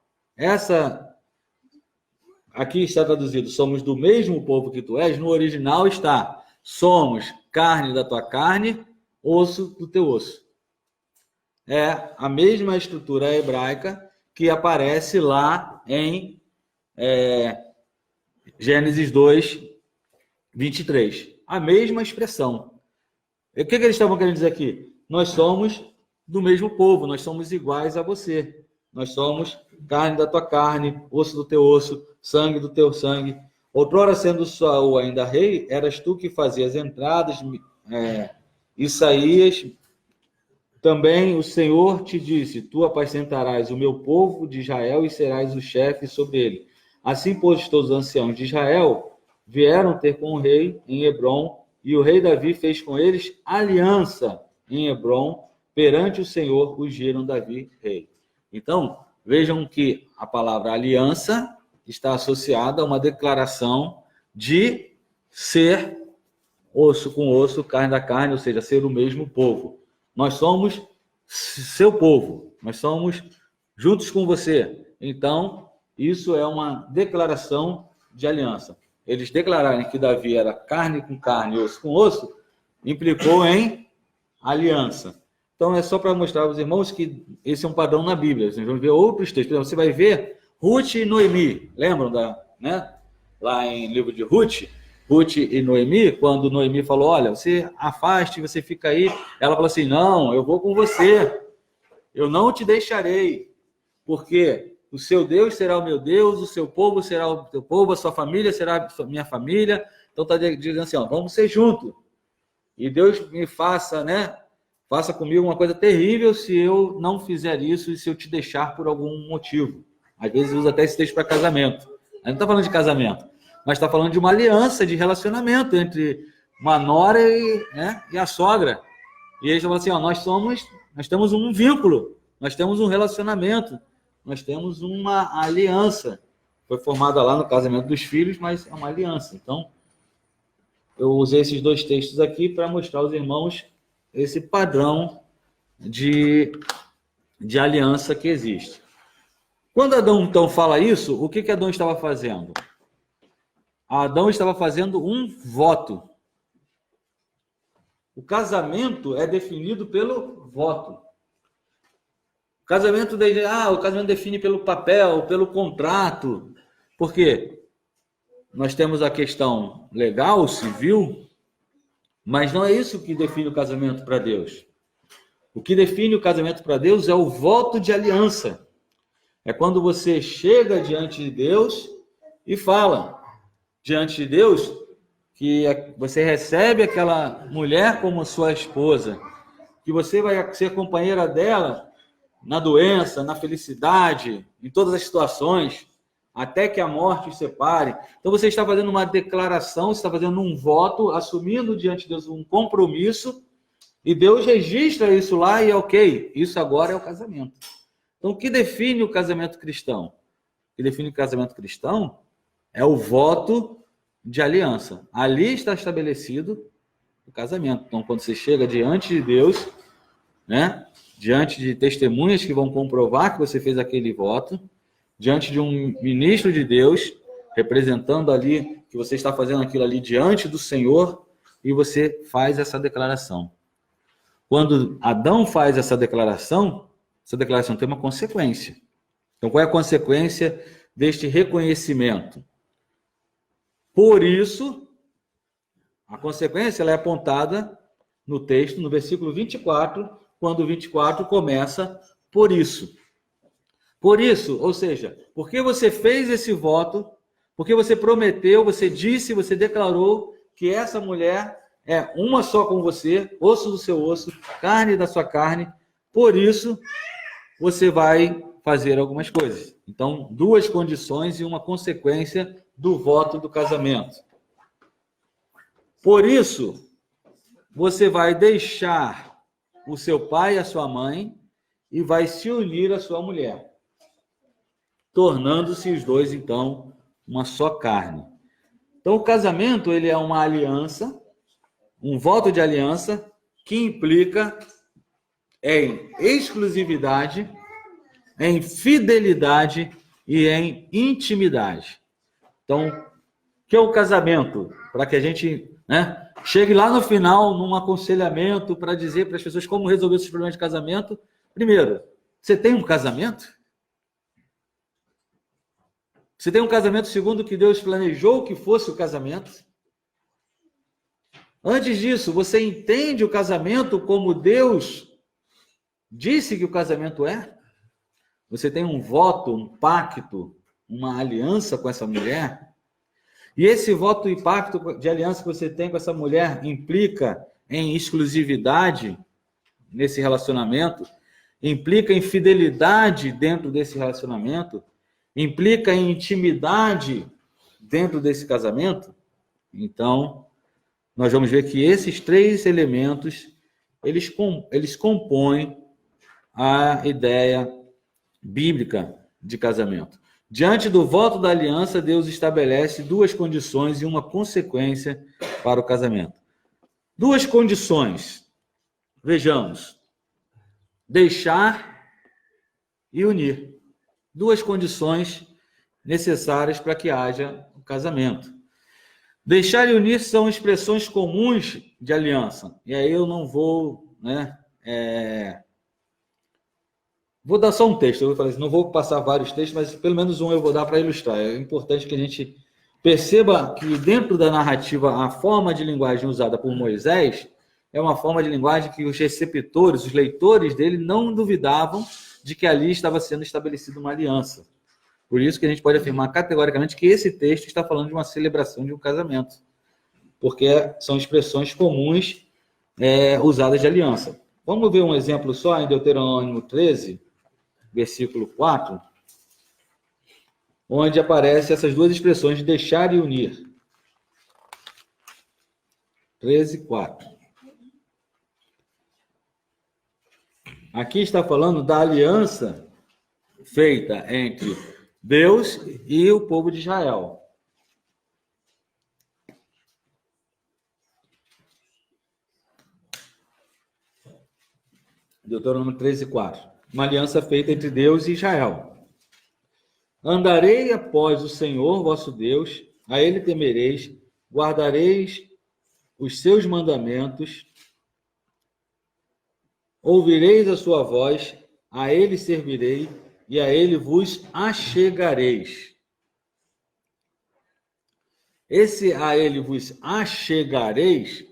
aqui está traduzido, somos do mesmo povo que tu és. No original está, somos carne da tua carne, osso do teu osso. É a mesma estrutura hebraica que aparece lá em Gênesis 2, 23. A mesma expressão. O que eles estavam querendo dizer aqui? Nós somos do mesmo povo, nós somos iguais a você. Nós somos carne da tua carne, osso do teu osso, sangue do teu sangue. Outrora, sendo Saul ainda rei, eras tu que fazias entradas e saías. Também o Senhor te disse: tu apacentarás o meu povo de Israel e serás o chefe sobre ele. Assim, pois, todos os anciãos de Israel vieram ter com o rei em Hebrom, e o rei Davi fez com eles aliança em Hebrom, perante o Senhor ungiram Davi rei. Então, vejam que a palavra aliança está associada a uma declaração de ser osso com osso, carne da carne, ou seja, ser o mesmo povo. Nós somos seu povo, nós somos juntos com você. Então, isso é uma declaração de aliança. Eles declararem que Davi era carne com carne, osso com osso, implicou em aliança. Então, é só para mostrar aos irmãos que esse é um padrão na Bíblia. Vocês vão ver outros textos. Você vai ver Ruth e Noemi. Lembram lá em livro de Ruth e Noemi, quando Noemi falou: olha, você afaste, você fica aí. Ela falou assim: não, eu vou com você. Eu não te deixarei. Porque o seu Deus será o meu Deus, o seu povo será o teu povo, a sua família será a minha família. Então, está dizendo assim: vamos ser juntos. E Deus me faça comigo uma coisa terrível se eu não fizer isso e se eu te deixar por algum motivo. Às vezes usa até esse texto para casamento. A gente não está falando de casamento, mas está falando de uma aliança de relacionamento entre uma nora e a sogra. E eles falam assim: nós temos um vínculo, nós temos um relacionamento, nós temos uma aliança. Foi formada lá no casamento dos filhos, mas é uma aliança. Então, eu usei esses dois textos aqui para mostrar aos irmãos esse padrão de aliança que existe. Quando Adão, então, fala isso, o que Adão estava fazendo? Adão estava fazendo um voto. O casamento é definido pelo voto. O casamento define pelo papel, pelo contrato. Por quê? Nós temos a questão legal, civil, mas não é isso que define o casamento para Deus. O que define o casamento para Deus é o voto de aliança. É quando você chega diante de Deus e fala diante de Deus que você recebe aquela mulher como sua esposa, que você vai ser companheira dela na doença, na felicidade, em todas as situações, até que a morte os separe. Então você está fazendo uma declaração, você está fazendo um voto, assumindo diante de Deus um compromisso, e Deus registra isso lá e ok, isso agora é o casamento. Então o que define o casamento cristão? O que define o casamento cristão é o voto de aliança. Ali está estabelecido o casamento. Então quando você chega diante de Deus, né, diante de testemunhas que vão comprovar que você fez aquele voto, diante de um ministro de Deus, representando ali que você está fazendo aquilo ali diante do Senhor, e você faz essa declaração. Quando Adão faz essa declaração tem uma consequência. Então, qual é a consequência deste reconhecimento? Por isso, a consequência ela é apontada no texto, no versículo 24, quando o 24 começa por isso. Por isso, ou seja, porque você fez esse voto, porque você prometeu, você disse, você declarou que essa mulher é uma só com você, osso do seu osso, carne da sua carne, por isso você vai fazer algumas coisas. Então, duas condições e uma consequência do voto do casamento. Por isso, você vai deixar o seu pai e a sua mãe e vai se unir à sua mulher, tornando-se os dois, então, uma só carne. Então, o casamento, ele é uma aliança, um voto de aliança, que implica em exclusividade, em fidelidade e em intimidade. Então, o que é o casamento? Para que a gente, né, chegue lá no final, num aconselhamento, para dizer para as pessoas como resolver esses problemas de casamento. Primeiro, você tem um casamento? Você tem um casamento segundo o que Deus planejou que fosse o casamento? Antes disso, você entende o casamento como Deus disse que o casamento é? Você tem um voto, um pacto, uma aliança com essa mulher? E esse voto e pacto de aliança que você tem com essa mulher implica em exclusividade nesse relacionamento? Implica em fidelidade dentro desse relacionamento? Implica em intimidade dentro desse casamento? Então, nós vamos ver que esses três elementos, eles compõem a ideia bíblica de casamento. Diante do voto da aliança, Deus estabelece duas condições e uma consequência para o casamento. Duas condições. Vejamos. Deixar e unir. Duas condições necessárias para que haja o casamento. Deixar e unir são expressões comuns de aliança. E aí eu não vou, vou dar só um texto. Eu vou falar assim, não vou passar vários textos, mas pelo menos um eu vou dar para ilustrar. É importante que a gente perceba que dentro da narrativa, a forma de linguagem usada por Moisés é uma forma de linguagem que os receptores, os leitores dele, não duvidavam de que ali estava sendo estabelecida uma aliança. Por isso que a gente pode afirmar categoricamente que esse texto está falando de uma celebração de um casamento, porque são expressões comuns usadas de aliança. Vamos ver um exemplo só em Deuteronômio 13, versículo 4, onde aparecem essas duas expressões de deixar e unir. 13, 4. Aqui está falando da aliança feita entre Deus e o povo de Israel. Deuteronômio 13, 4. Uma aliança feita entre Deus e Israel. Andarei após o Senhor vosso Deus, a ele temereis, guardareis os seus mandamentos, ouvireis a sua voz, a ele servirei e a ele vos achegareis. Esse a ele vos achegareis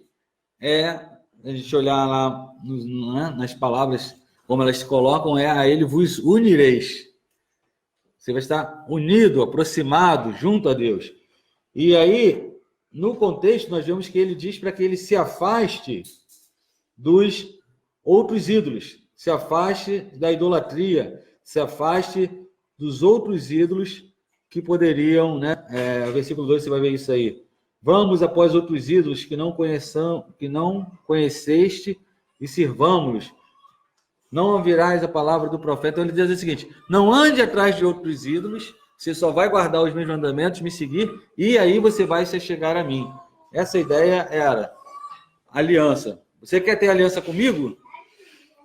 a gente olhar lá nas palavras, como elas se colocam, a ele vos unireis. Você vai estar unido, aproximado, junto a Deus. E aí, no contexto, nós vemos que ele diz para que ele se afaste dos outros ídolos, se afaste da idolatria, se afaste dos outros ídolos que poderiam, né? Versículo 2, você vai ver isso aí. Vamos após outros ídolos que não conheceste e sirvamos-los. Não ouvirás a palavra do profeta. Então ele diz o seguinte: não ande atrás de outros ídolos, você só vai guardar os meus mandamentos, me seguir, e aí você vai se chegar a mim. Essa ideia era aliança. Você quer ter aliança comigo?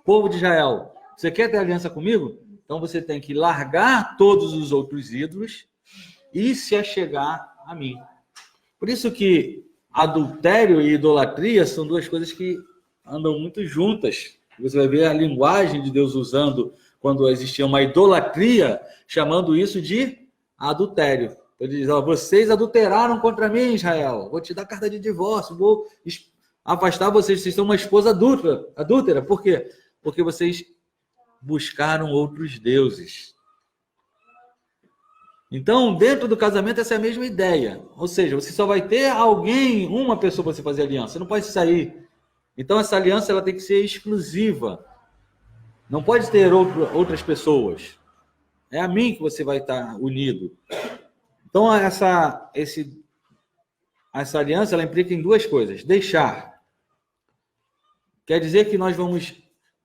Povo de Israel, você quer ter aliança comigo? Então você tem que largar todos os outros ídolos e se achegar a mim. Por isso que adultério e idolatria são duas coisas que andam muito juntas. Você vai ver a linguagem de Deus usando quando existia uma idolatria, chamando isso de adultério. Ele diz: vocês adulteraram contra mim, Israel. Vou te dar carta de divórcio, vou afastar vocês. Vocês são uma esposa adúltera. Por quê? Porque vocês buscaram outros deuses. Então, dentro do casamento, essa é a mesma ideia. Ou seja, você só vai ter alguém, uma pessoa para você fazer aliança. Você não pode sair. Então, essa aliança ela tem que ser exclusiva. Não pode ter outras pessoas. É a mim que você vai estar unido. Então, essa aliança ela implica em duas coisas. Deixar. Quer dizer que nós vamos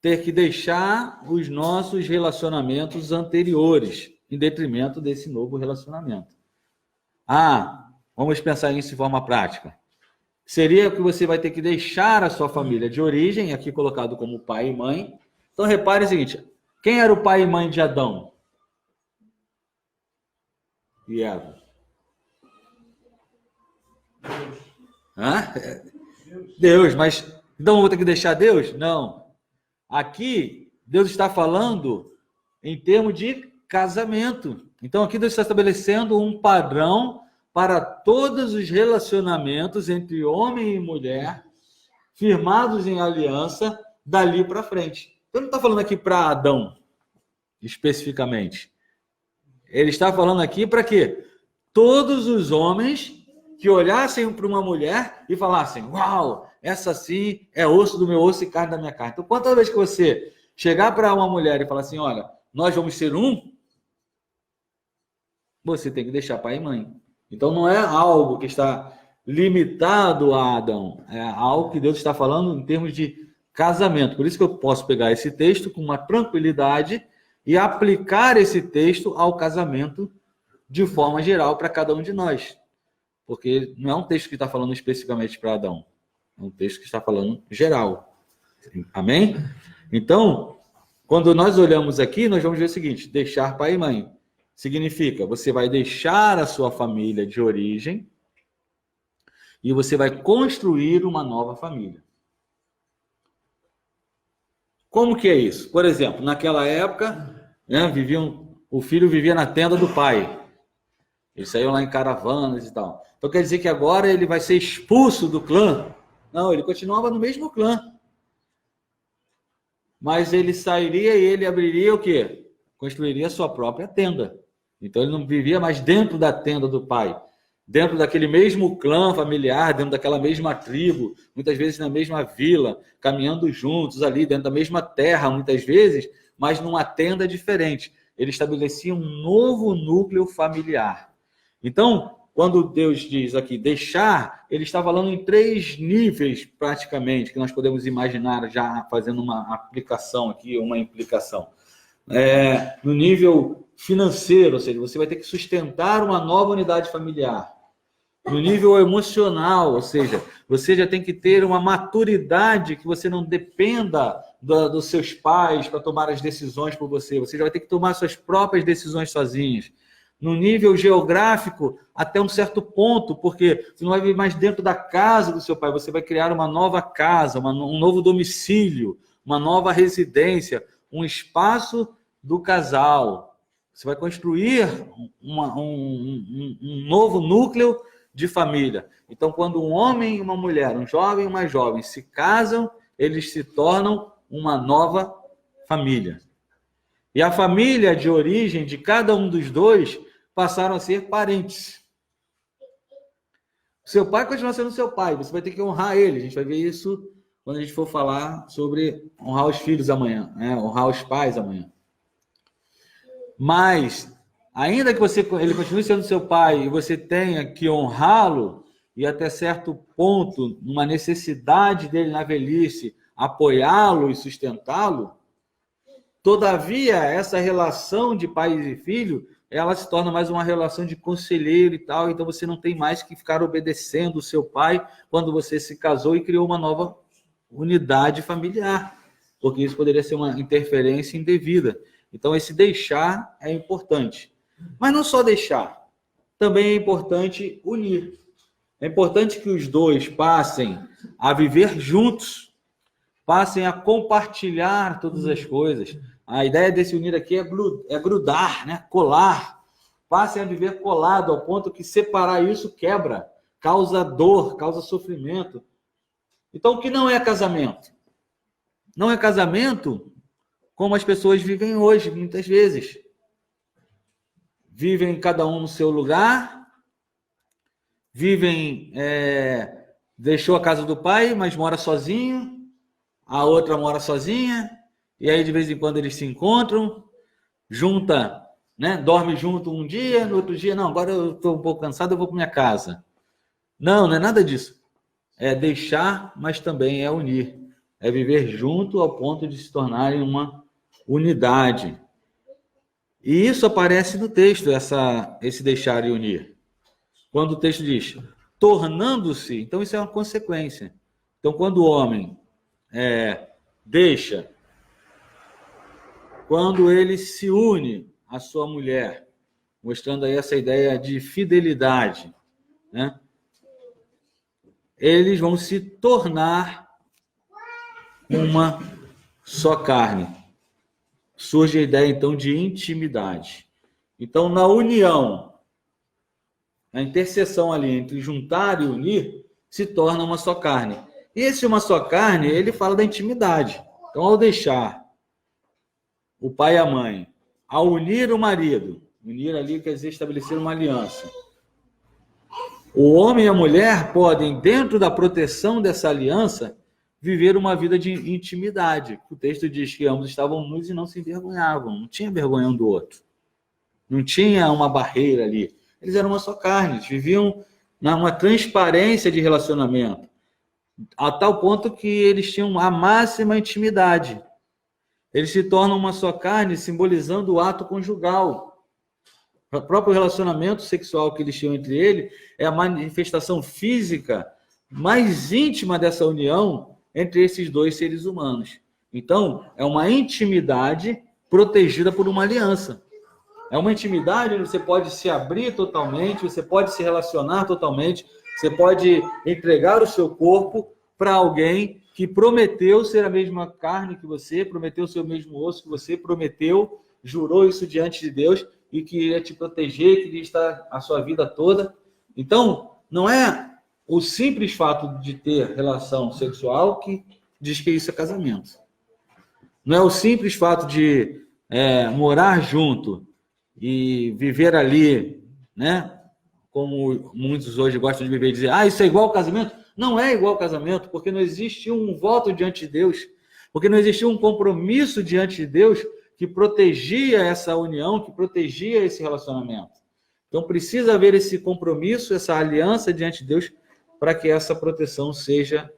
ter que deixar os nossos relacionamentos anteriores em detrimento desse novo relacionamento. Vamos pensar nisso de forma prática. Seria que você vai ter que deixar a sua família de origem, aqui colocado como pai e mãe. Então, repare o seguinte: quem era o pai e mãe de Adão e Eva? Deus, mas então eu vou ter que deixar Deus? Não. Aqui, Deus está falando em termos de casamento. Então, aqui Deus está estabelecendo um padrão para todos os relacionamentos entre homem e mulher, firmados em aliança, dali para frente. Então, não está falando aqui para Adão, especificamente. Ele está falando aqui para quê? Todos os homens que olhassem para uma mulher e falassem: uau, essa sim é osso do meu osso e carne da minha carne. Então, quantas vezes que você chegar para uma mulher e falar assim: olha, nós vamos ser um, você tem que deixar pai e mãe. Então, não é algo que está limitado a Adão, é algo que Deus está falando em termos de casamento. Por isso que eu posso pegar esse texto com uma tranquilidade e aplicar esse texto ao casamento de forma geral para cada um de nós. Porque não é um texto que está falando especificamente para Adão. É um texto que está falando geral. Amém? Então, quando nós olhamos aqui, nós vamos ver o seguinte: deixar pai e mãe. Significa, você vai deixar a sua família de origem e você vai construir uma nova família. Como que é isso? Por exemplo, naquela época, né, o filho vivia na tenda do pai. Eles saíam lá em caravanas e tal. Então quer dizer que agora ele vai ser expulso do clã? Não, ele continuava no mesmo clã. Mas ele sairia e ele abriria o quê? Construiria a sua própria tenda. Então ele não vivia mais dentro da tenda do pai, dentro daquele mesmo clã familiar, dentro daquela mesma tribo, muitas vezes na mesma vila, caminhando juntos ali, dentro da mesma terra, muitas vezes, mas numa tenda diferente. Ele estabelecia um novo núcleo familiar. Então, quando Deus diz aqui deixar, ele está falando em 3 níveis, praticamente, que nós podemos imaginar já fazendo uma aplicação aqui, uma implicação. No nível financeiro, ou seja, você vai ter que sustentar uma nova unidade familiar. No nível emocional, ou seja, você já tem que ter uma maturidade que você não dependa dos seus pais para tomar as decisões por você. Você já vai ter que tomar suas próprias decisões sozinhos. No nível geográfico, até um certo ponto, porque você não vai viver mais dentro da casa do seu pai, você vai criar uma nova casa, um novo domicílio, uma nova residência, um espaço do casal. Você vai construir um novo núcleo de família. Então, quando um homem e uma mulher, um jovem e uma jovem se casam, eles se tornam uma nova família. E a família de origem de cada um dos dois passaram a ser parentes. Seu pai continua sendo seu pai, você vai ter que honrar ele. A gente vai ver isso quando a gente for falar sobre honrar os filhos amanhã, né? Honrar os pais amanhã. Mas, ainda que ele continue sendo seu pai e você tenha que honrá-lo, e até certo ponto, numa necessidade dele na velhice, apoiá-lo e sustentá-lo, todavia, essa relação de pai e filho, ela se torna mais uma relação de conselheiro e tal, então você não tem mais que ficar obedecendo o seu pai quando você se casou e criou uma nova unidade familiar, porque isso poderia ser uma interferência indevida. Então, esse deixar é importante. Mas não só deixar, também é importante unir. É importante que os dois passem a viver juntos, passem a compartilhar todas as coisas. A ideia desse unir aqui é grudar, né? Colar. Passem a viver colado ao ponto que separar isso quebra, causa dor, causa sofrimento. Então, o que não é casamento? Não é casamento como as pessoas vivem hoje, muitas vezes. Vivem cada um no seu lugar, vivem, deixou a casa do pai, mas mora sozinho, a outra mora sozinha, e aí de vez em quando eles se encontram, junta, né? Dorme junto um dia, no outro dia, não, agora eu estou um pouco cansado, eu vou para minha casa. Não é nada disso. É deixar, mas também é unir. É viver junto ao ponto de se tornarem uma unidade. E isso aparece no texto, esse deixar e unir. Quando o texto diz, tornando-se, então isso é uma consequência. Então, quando o homem deixa, quando ele se une à sua mulher, mostrando aí essa ideia de fidelidade, né? Eles vão se tornar uma só carne. Surge a ideia, então, de intimidade. Então, na união, a interseção ali entre juntar e unir, se torna uma só carne. E esse uma só carne, ele fala da intimidade. Então, ao deixar o pai e a mãe, ao unir o marido, unir ali quer dizer estabelecer uma aliança. O homem e a mulher podem, dentro da proteção dessa aliança, viver uma vida de intimidade. O texto diz que ambos estavam nus e não se envergonhavam, não tinha vergonha um do outro. Não tinha uma barreira ali. Eles eram uma só carne, eles viviam numa transparência de relacionamento, a tal ponto que eles tinham a máxima intimidade. Eles se tornam uma só carne, simbolizando o ato conjugal. O próprio relacionamento sexual que eles tinham entre eles é a manifestação física mais íntima dessa união entre esses dois seres humanos. Então, é uma intimidade protegida por uma aliança. É uma intimidade onde você pode se abrir totalmente, você pode se relacionar totalmente, você pode entregar o seu corpo para alguém que prometeu ser a mesma carne que você, prometeu ser o mesmo osso que você, prometeu, jurou isso diante de Deus e que iria te proteger, que iria estar a sua vida toda. Então, não é o simples fato de ter relação sexual que diz que isso é casamento. Não é o simples fato de morar junto e viver ali, né? Como muitos hoje gostam de viver e dizer, isso é igual ao casamento. Não é igual ao casamento, porque não existe um voto diante de Deus, porque não existia um compromisso diante de Deus que protegia essa união, que protegia esse relacionamento. Então precisa haver esse compromisso, essa aliança diante de Deus, para que essa proteção seja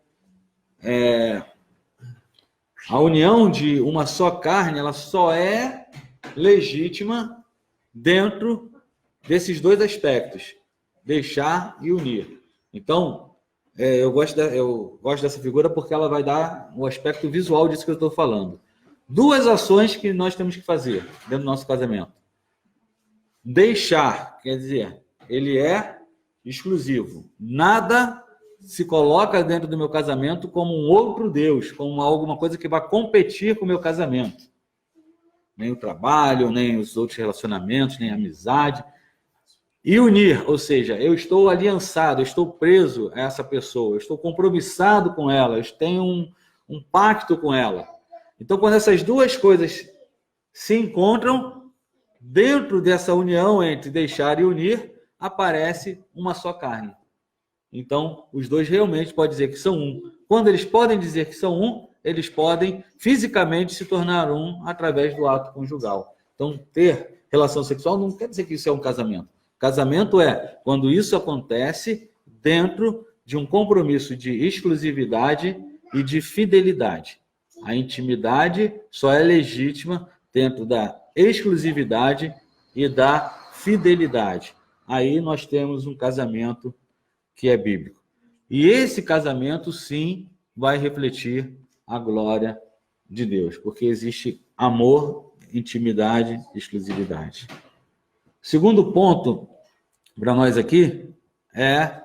a união de uma só carne, ela só é legítima dentro desses dois aspectos, deixar e unir. Então, eu gosto dessa figura porque ela vai dar o aspecto visual disso que eu estou falando. Duas ações que nós temos que fazer dentro do nosso casamento. Deixar, quer dizer, ele é exclusivo. Nada se coloca dentro do meu casamento como um outro Deus, como alguma coisa que vai competir com o meu casamento. Nem o trabalho, nem os outros relacionamentos, nem a amizade. E unir, ou seja, eu estou aliançado, eu estou preso a essa pessoa, eu estou compromissado com ela, eu tenho um pacto com ela. Então, quando essas duas coisas se encontram, dentro dessa união entre deixar e unir, aparece uma só carne. Então, os dois realmente podem dizer que são um. Quando eles podem dizer que são um, eles podem fisicamente se tornar um através do ato conjugal. Então, ter relação sexual não quer dizer que isso é um casamento. Casamento é quando isso acontece dentro de um compromisso de exclusividade e de fidelidade. A intimidade só é legítima dentro da exclusividade e da fidelidade. Aí nós temos um casamento que é bíblico. E esse casamento, sim, vai refletir a glória de Deus, porque existe amor, intimidade, exclusividade. Segundo ponto para nós aqui é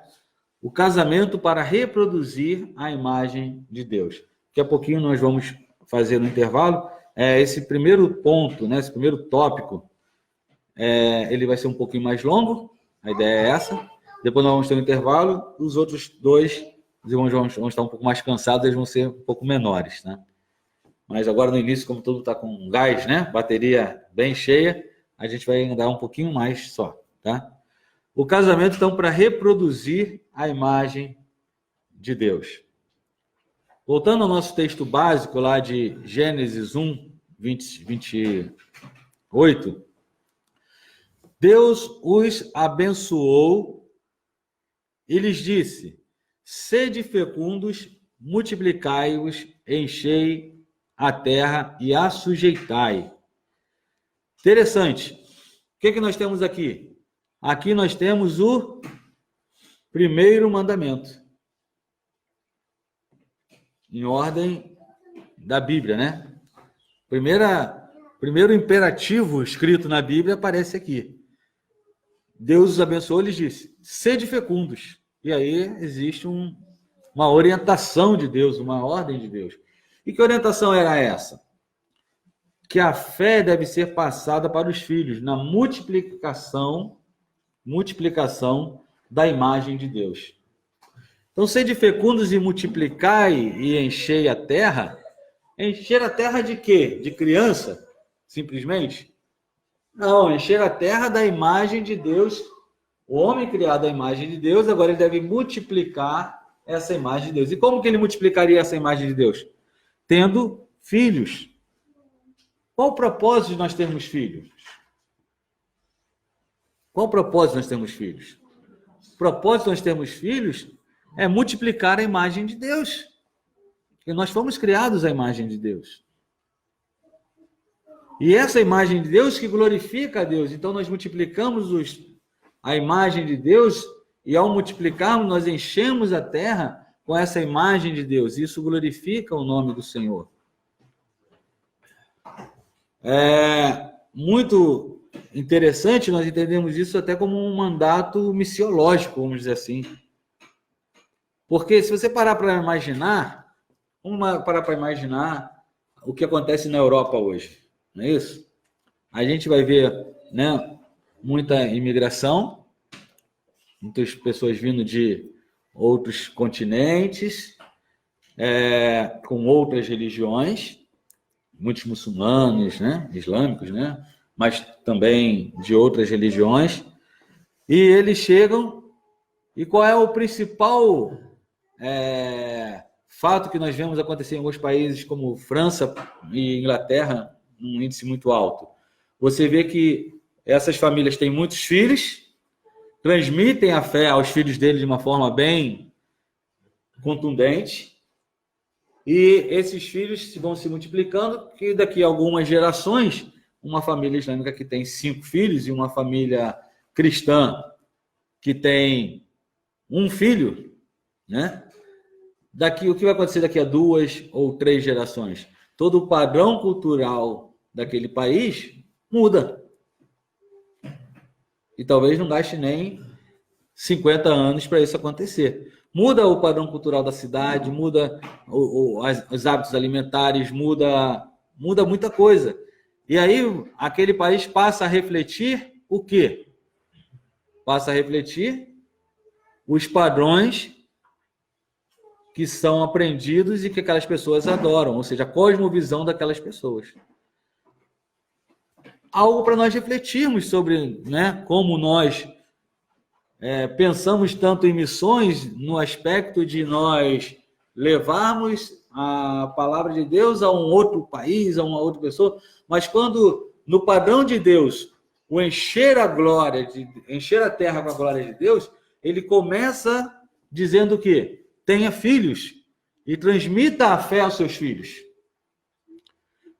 o casamento para reproduzir a imagem de Deus. Daqui a pouquinho nós vamos fazer no intervalo. Esse primeiro ponto, né, esse primeiro tópico, ele vai ser um pouquinho mais longo, a ideia é essa. Depois nós vamos ter um intervalo, os outros dois vão estar um pouco mais cansados, eles vão ser um pouco menores, né? Mas agora no início, como tudo está com gás, né, bateria bem cheia, a gente vai andar um pouquinho mais só, tá? O casamento, então, para reproduzir a imagem de Deus. Voltando ao nosso texto básico lá de Gênesis 1, 28, Deus os abençoou e lhes disse: sede fecundos, multiplicai-vos, enchei a terra e a sujeitai. Interessante. O que nós temos aqui? Aqui nós temos o primeiro mandamento. Em ordem da Bíblia, né? Primeiro imperativo escrito na Bíblia aparece aqui. Deus os abençoou e lhes disse: sede fecundos. E aí existe uma orientação de Deus, uma ordem de Deus. E que orientação era essa? Que a fé deve ser passada para os filhos na multiplicação da imagem de Deus. Então, sede fecundos e multiplicai e enchei a terra. Encher a terra de quê? De criança? Simplesmente? Não, encher a terra da imagem de Deus. O homem criado à imagem de Deus, agora ele deve multiplicar essa imagem de Deus. E como que ele multiplicaria essa imagem de Deus? Tendo filhos. Qual o propósito de nós termos filhos? Qual o propósito de nós termos filhos? O propósito de nós termos filhos é multiplicar a imagem de Deus. Porque nós fomos criados à imagem de Deus. E essa imagem de Deus que glorifica a Deus. Então nós multiplicamos a imagem de Deus e ao multiplicarmos nós enchemos a terra com essa imagem de Deus. Isso glorifica o nome do Senhor. É muito interessante, nós entendemos isso até como um mandato missiológico, vamos dizer assim. Porque se você parar para imaginar, o que acontece na Europa hoje, não é isso? A gente vai ver, né, muita imigração, muitas pessoas vindo de outros continentes, com outras religiões, muitos muçulmanos, né, islâmicos, né, mas também de outras religiões, e eles chegam, e qual é o principal fato que nós vemos acontecer em alguns países como França e Inglaterra, num índice muito alto? Você vê que essas famílias têm muitos filhos, transmitem a fé aos filhos deles de uma forma bem contundente, e esses filhos vão se multiplicando, que daqui a algumas gerações, uma família islâmica que tem 5 filhos e uma família cristã que tem 1 filho, né? O que vai acontecer daqui a 2 ou 3 gerações? Todo o padrão cultural daquele país muda. E talvez não gaste nem 50 anos para isso acontecer. Muda o padrão cultural da cidade, muda os hábitos alimentares, muda muita coisa. E aí aquele país passa a refletir o quê? Passa a refletir os padrões que são aprendidos e que aquelas pessoas adoram, ou seja, a cosmovisão daquelas pessoas. Algo para nós refletirmos sobre, né, como nós pensamos tanto em missões no aspecto de nós levarmos a palavra de Deus a um outro país, a uma outra pessoa, mas quando no padrão de Deus, o encher a terra com a glória de Deus, ele começa dizendo o quê? Tenha filhos e transmita a fé aos seus filhos.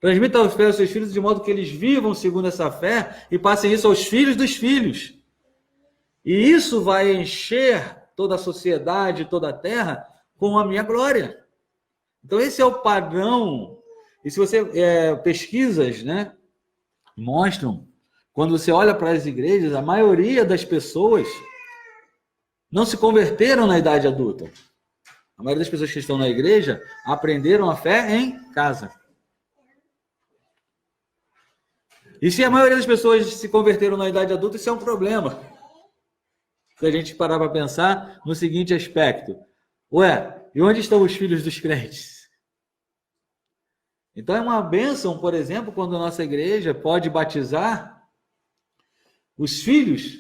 Transmita a fé aos seus filhos de modo que eles vivam segundo essa fé e passem isso aos filhos dos filhos. E isso vai encher toda a sociedade, toda a terra com a minha glória. Então esse é o padrão. E se você pesquisas, né, mostram, quando você olha para as igrejas, a maioria das pessoas não se converteram na idade adulta. A maioria das pessoas que estão na igreja aprenderam a fé em casa. E se a maioria das pessoas se converteram na idade adulta, isso é um problema. Se a gente parar para pensar no seguinte aspecto. E onde estão os filhos dos crentes? Então é uma bênção, por exemplo, quando a nossa igreja pode batizar os filhos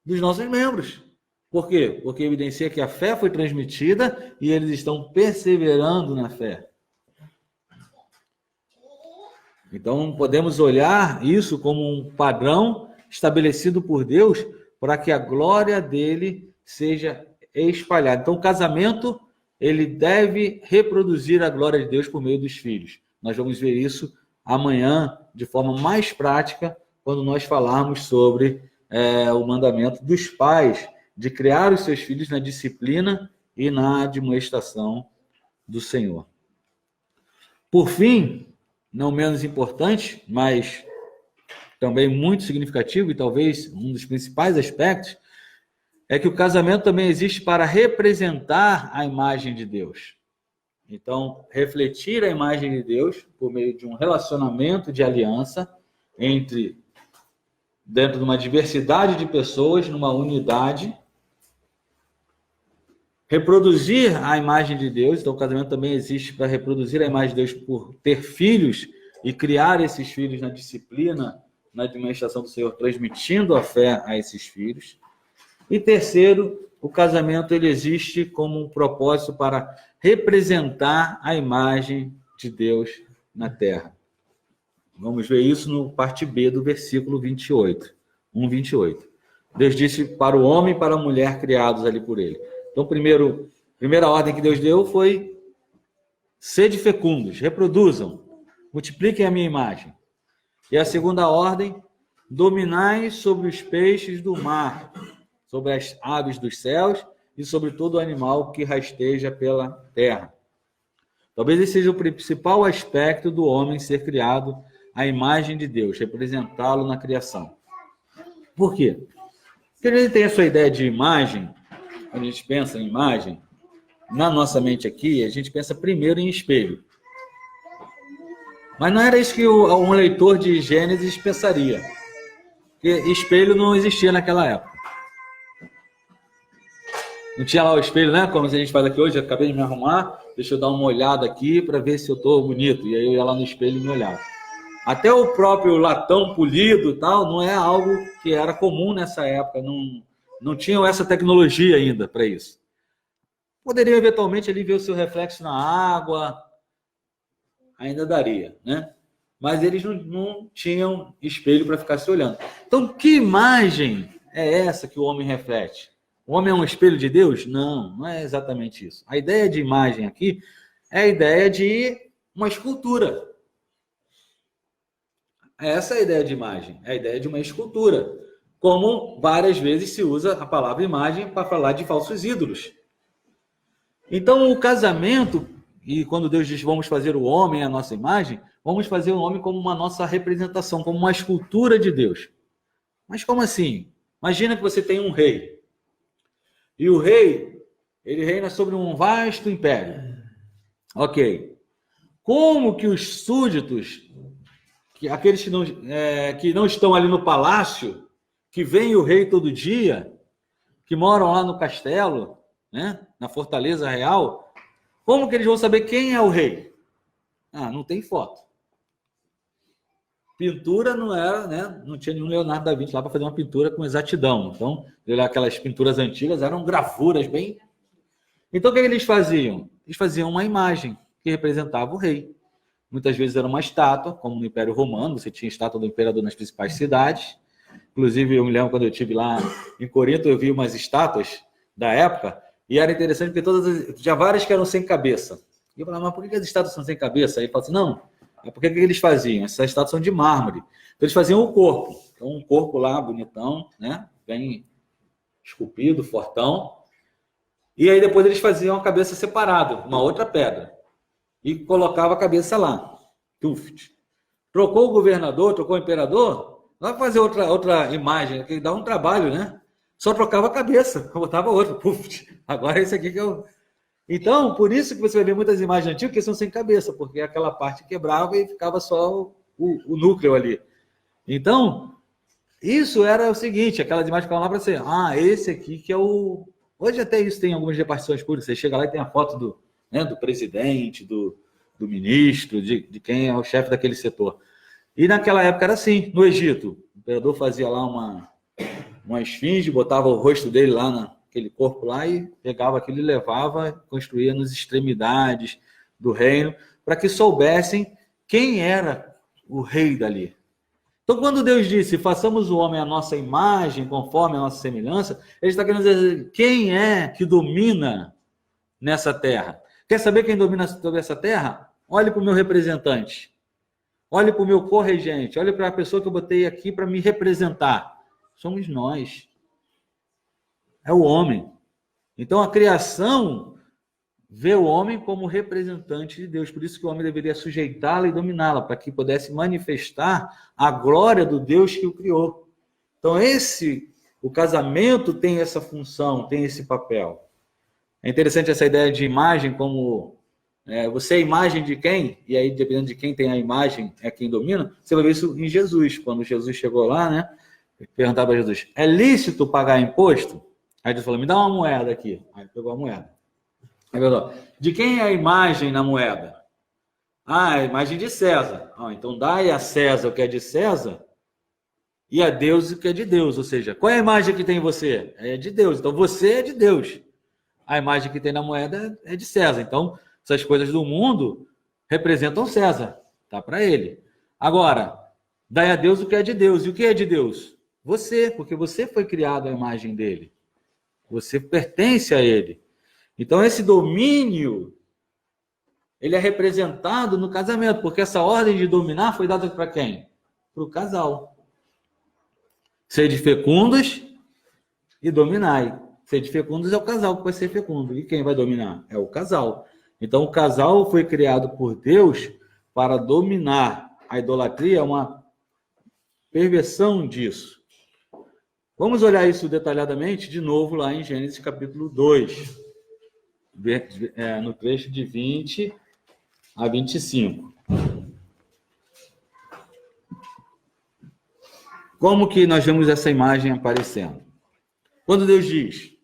dos nossos membros. Por quê? Porque evidencia que a fé foi transmitida e eles estão perseverando na fé. Então, podemos olhar isso como um padrão estabelecido por Deus para que a glória dele seja espalhada. Então, o casamento, ele deve reproduzir a glória de Deus por meio dos filhos. Nós vamos ver isso amanhã, de forma mais prática, quando nós falarmos sobre o mandamento dos pais de criar os seus filhos na disciplina e na admoestação do Senhor. Por fim, não menos importante, mas também muito significativo e talvez um dos principais aspectos, é que o casamento também existe para representar a imagem de Deus. Então, refletir a imagem de Deus por meio de um relacionamento de aliança dentro de uma diversidade de pessoas, numa unidade, reproduzir a imagem de Deus. Então, o casamento também existe para reproduzir a imagem de Deus por ter filhos e criar esses filhos na disciplina, na administração do Senhor, transmitindo a fé a esses filhos. E terceiro, o casamento ele existe como um propósito para representar a imagem de Deus na terra. Vamos ver isso no parte B do versículo 28. 1:28. Deus disse para o homem e para a mulher criados ali por ele. Então, primeira ordem que Deus deu foi: sede fecundos, reproduzam, multipliquem a minha imagem. E a segunda ordem: dominai sobre os peixes do mar, sobre as aves dos céus e sobre todo animal que rasteja pela terra. Talvez esse seja o principal aspecto do homem ser criado à imagem de Deus, representá-lo na criação. Por quê? Porque a gente tem a sua ideia de imagem. Quando a gente pensa em imagem, na nossa mente aqui, a gente pensa primeiro em espelho. Mas não era isso que um leitor de Gênesis pensaria. Porque espelho não existia naquela época. Não tinha lá o espelho, né? Como a gente faz aqui hoje, eu acabei de me arrumar, deixa eu dar uma olhada aqui para ver se eu estou bonito. E aí eu ia lá no espelho e me olhava. Até o próprio latão polido e tal, não é algo que era comum nessa época, não tinham essa tecnologia ainda para isso. Poderia eventualmente ali ver o seu reflexo na água, ainda daria, né? Mas eles não tinham espelho para ficar se olhando. Então, que imagem é essa que o homem reflete? O homem é um espelho de Deus? Não é exatamente isso. A ideia de imagem aqui é a ideia de uma escultura. Essa é a ideia de imagem, é a ideia de uma escultura. Como várias vezes se usa a palavra imagem para falar de falsos ídolos. Então, o casamento, e quando Deus diz vamos fazer o homem à nossa imagem, vamos fazer o homem como uma nossa representação, como uma escultura de Deus. Mas como assim? Imagina que você tem um rei. E o rei, ele reina sobre um vasto império. Ok. Como que os súditos, aqueles que não estão ali no palácio, que veem o rei todo dia, que moram lá no castelo, né, na fortaleza real, como que eles vão saber quem é o rei? Não tem foto. pintura não era, né? Não tinha nenhum Leonardo da Vinci lá para fazer uma pintura com exatidão. Então, aquelas pinturas antigas eram gravuras bem. Então, o que eles faziam? Eles faziam uma imagem que representava o rei. Muitas vezes era uma estátua, como no Império Romano, você tinha estátua do imperador nas principais cidades. Inclusive, eu me lembro quando eu estive lá em Corinto, eu vi umas estátuas da época, e era interessante porque tinha várias que eram sem cabeça. E eu falava, mas por que as estátuas são sem cabeça? Aí ele falou assim, não, é porque o que eles faziam? Essas estátuas são de mármore. Então, eles faziam o corpo. Então, um corpo lá, bonitão, né? Bem esculpido, fortão. E aí, depois, eles faziam a cabeça separada, uma outra pedra. E colocava a cabeça lá. Tuft. Trocou o governador, trocou o imperador, vai fazer outra imagem, que dá um trabalho, né? Só trocava a cabeça, botava outra. Puff, agora esse aqui que eu... Então, por isso que você vai ver muitas imagens antigas que são sem cabeça, porque aquela parte quebrava e ficava só o núcleo ali. Então, isso era o seguinte, aquelas imagens que falavam lá para você, esse aqui que é o... Hoje até isso tem algumas repartições públicas, você chega lá e tem a foto do presidente, do ministro, de quem é o chefe daquele setor. E naquela época era assim, no Egito. O imperador fazia lá uma esfinge, botava o rosto dele lá naquele corpo lá e pegava aquilo e levava, construía nas extremidades do reino, para que soubessem quem era o rei dali. Então, quando Deus disse, façamos o homem à nossa imagem, conforme a nossa semelhança, ele está querendo dizer, quem é que domina nessa terra? Quer saber quem domina sobre essa terra? Olhe para o meu representante. Olhe para o meu corregente. Olhe para a pessoa que eu botei aqui para me representar. Somos nós. É o homem. Então, a criação vê o homem como representante de Deus. Por isso que o homem deveria sujeitá-la e dominá-la, para que pudesse manifestar a glória do Deus que o criou. Então, o casamento tem essa função, tem esse papel. É interessante essa ideia de imagem como... você é a imagem de quem? E aí, dependendo de quem tem a imagem, é quem domina. Você vai ver isso em Jesus. Quando Jesus chegou lá, né? Perguntava para Jesus, é lícito pagar imposto? Aí Jesus falou, me dá uma moeda aqui. Aí ele pegou a moeda. Aí falou, de quem é a imagem na moeda? A imagem de César. Então dai a César o que é de César e a Deus o que é de Deus. Ou seja, qual é a imagem que tem em você? É de Deus. Então você é de Deus. A imagem que tem na moeda é de César. Então, essas coisas do mundo representam César. Tá para ele. Agora, dai a Deus o que é de Deus. E o que é de Deus? Você, porque você foi criado à imagem dele. Você pertence a ele. Então, esse domínio, ele é representado no casamento, porque essa ordem de dominar foi dada para quem? Para o casal. Sede fecundos e dominai. Sede fecundos é o casal que vai ser fecundo. E quem vai dominar? É o casal. Então, o casal foi criado por Deus para dominar. A idolatria é uma perversão disso. Vamos olhar isso detalhadamente de novo lá em Gênesis capítulo 2. No trecho de 20 a 25. Como que nós vemos essa imagem aparecendo? Quando Deus diz,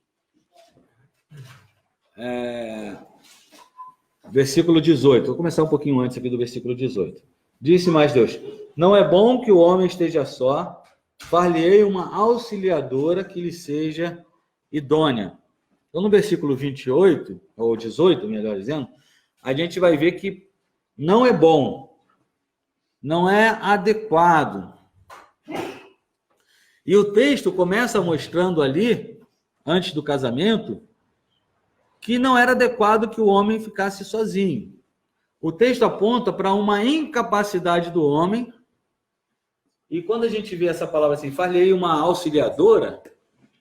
versículo 18, vou começar um pouquinho antes aqui do versículo 18. Disse mais Deus, não é bom que o homem esteja só, far-lhe-ei uma auxiliadora que lhe seja idônea. Então, no versículo 28, ou 18, melhor dizendo, a gente vai ver que não é bom, não é adequado. E o texto começa mostrando ali, antes do casamento, que não era adequado que o homem ficasse sozinho. O texto aponta para uma incapacidade do homem, e quando a gente vê essa palavra assim, far-lhe-ei uma auxiliadora,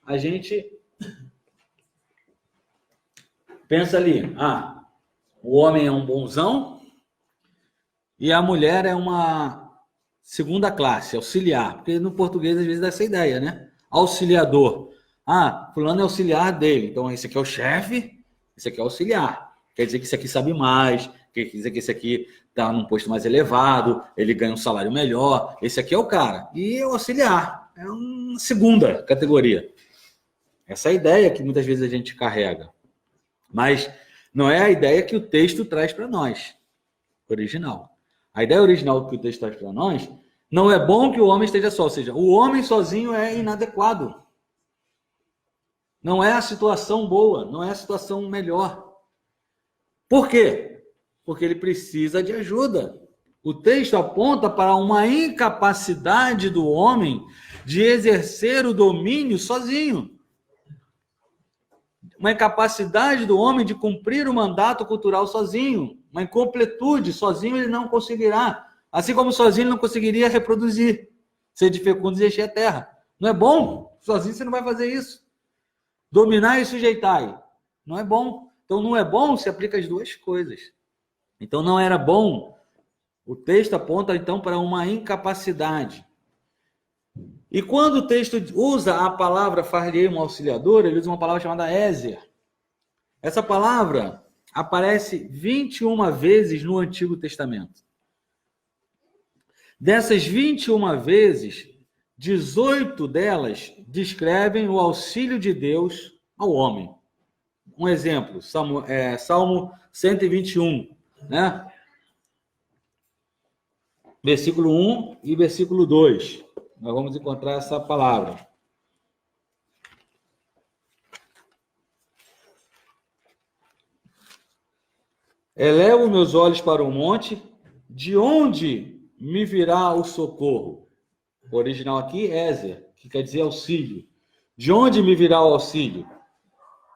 a gente pensa ali, o homem é um bonzão e a mulher é uma segunda classe, auxiliar. Porque no português, às vezes, dá essa ideia, né? Auxiliador. Fulano é auxiliar dele. Então, esse aqui é o chefe, esse aqui é o auxiliar. Quer dizer que esse aqui sabe mais, quer dizer que esse aqui está num posto mais elevado, ele ganha um salário melhor. Esse aqui é o cara. E o auxiliar é uma segunda categoria. Essa é a ideia que muitas vezes a gente carrega. Mas não é a ideia que o texto traz para nós, original. A ideia original que o texto traz para nós Não é bom que o homem esteja só, ou seja, o homem sozinho é inadequado. Não é a situação boa, não é a situação melhor. Por quê? Porque ele precisa de ajuda. O texto aponta para uma incapacidade do homem de exercer o domínio sozinho. Uma incapacidade do homem de cumprir o mandato cultural sozinho. Uma incompletude, sozinho ele não conseguirá. Assim como sozinho ele não conseguiria reproduzir, ser de fecundos e encher a terra. Não é bom? Sozinho você não vai fazer isso. Dominar e sujeitar. Não é bom. Então não é bom, se aplica as duas coisas. Então não era bom. O texto aponta então para uma incapacidade. E quando o texto usa a palavra far-lhe um auxiliador, ele usa uma palavra chamada ézer. Essa palavra aparece 21 vezes no Antigo Testamento. Dessas 21 vezes, 18 delas descrevem o auxílio de Deus ao homem. Um exemplo, Salmo 121, né? Versículo 1 e versículo 2. Nós vamos encontrar essa palavra. Elevo meus olhos para o monte, de onde me virá o socorro? O original aqui, ézer, que quer dizer auxílio. De onde me virá o auxílio?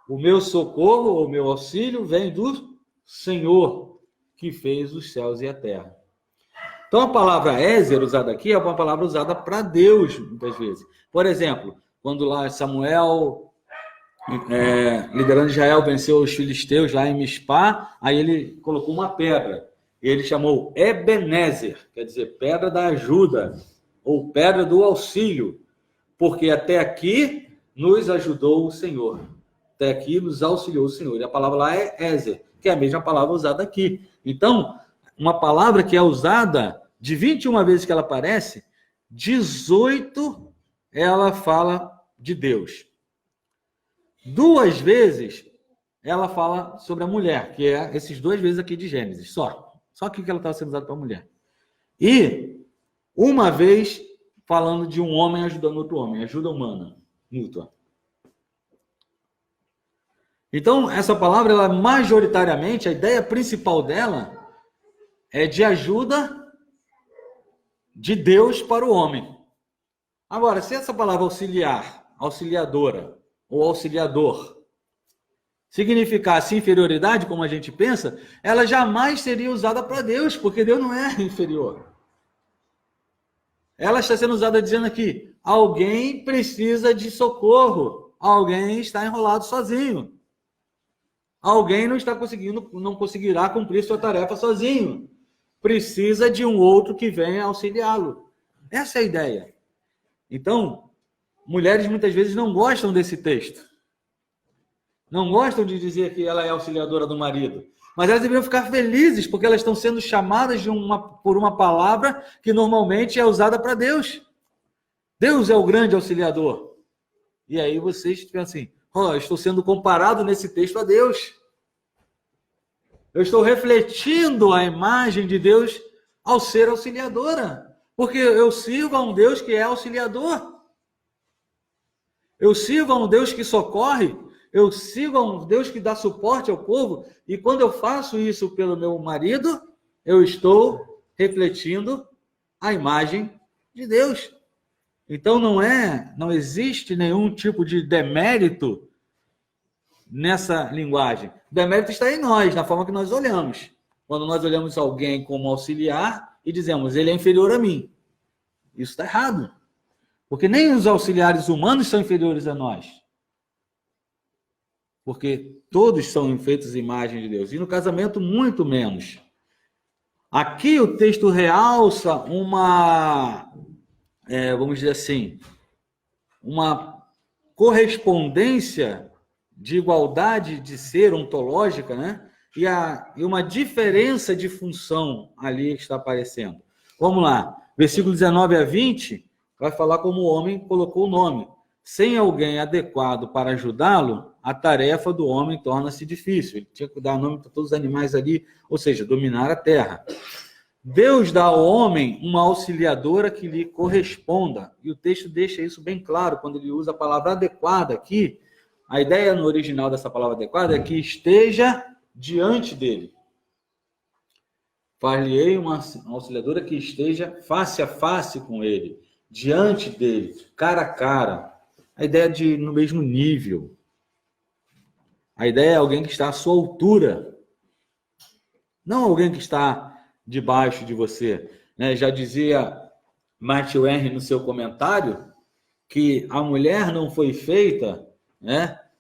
O meu socorro, ou meu auxílio, vem do Senhor, que fez os céus e a terra. Então, a palavra ézer, usada aqui, é uma palavra usada para Deus, muitas vezes. Por exemplo, quando lá Samuel, liderando Israel, venceu os filisteus lá em Mispá, aí ele colocou uma pedra. Ele chamou Ebenezer, quer dizer, pedra da ajuda, ou pedra do auxílio, porque até aqui nos ajudou o Senhor. Até aqui nos auxiliou o Senhor. E a palavra lá é ézer, que é a mesma palavra usada aqui. Então, uma palavra que é usada, de 21 vezes que ela aparece, 18 ela fala de Deus. 2 vezes ela fala sobre a mulher, que é esses 2 vezes aqui de Gênesis, só aqui que ela estava sendo usada para a mulher. E 1 vez falando de um homem ajudando outro homem, ajuda humana, mútua. Então, essa palavra, ela majoritariamente, a ideia principal dela é de ajuda de Deus para o homem. Agora, se essa palavra auxiliar, auxiliadora ou auxiliador significasse inferioridade, como a gente pensa, ela jamais seria usada para Deus, porque Deus não é inferior. Ela está sendo usada dizendo aqui, alguém precisa de socorro, alguém está enrolado sozinho. Alguém não conseguirá cumprir sua tarefa sozinho. Precisa de um outro que venha auxiliá-lo. Essa é a ideia. Então, mulheres muitas vezes não gostam desse texto. Não gostam de dizer que ela é auxiliadora do marido. Mas elas deveriam ficar felizes, porque elas estão sendo chamadas por uma palavra que normalmente é usada para Deus. Deus é o grande auxiliador. E aí vocês ficam assim, estou sendo comparado nesse texto a Deus. Eu estou refletindo a imagem de Deus ao ser auxiliadora. Porque eu sirvo a um Deus que é auxiliador. Eu sirvo a um Deus que socorre. Eu sirvo a um Deus que dá suporte ao povo. E quando eu faço isso pelo meu marido, eu estou refletindo a imagem de Deus. Então não existe nenhum tipo de demérito nessa linguagem. O demérito está em nós, na forma que nós olhamos. Quando nós olhamos alguém como auxiliar e dizemos, ele é inferior a mim. Isso está errado. Porque nem os auxiliares humanos são inferiores a nós. Porque todos são feitos à imagem de Deus. E no casamento, muito menos. Aqui o texto realça vamos dizer assim, uma correspondência de igualdade de ser ontológica, né? E uma diferença de função ali que está aparecendo. Vamos lá, versículo 19 a 20, vai falar como o homem colocou o nome. Sem alguém adequado para ajudá-lo, a tarefa do homem torna-se difícil. Ele tinha que dar nome para todos os animais ali, ou seja, dominar a terra. Deus dá ao homem uma auxiliadora que lhe corresponda. E o texto deixa isso bem claro quando ele usa a palavra adequada aqui. A ideia no original dessa palavra adequada é que esteja diante dele. Far-lhe-ei uma auxiliadora que esteja face a face com ele, diante dele, cara a cara. A ideia de no mesmo nível. A ideia é alguém que está à sua altura. Não alguém que está debaixo de você. Já dizia Matthew Henry no seu comentário que a mulher não foi feita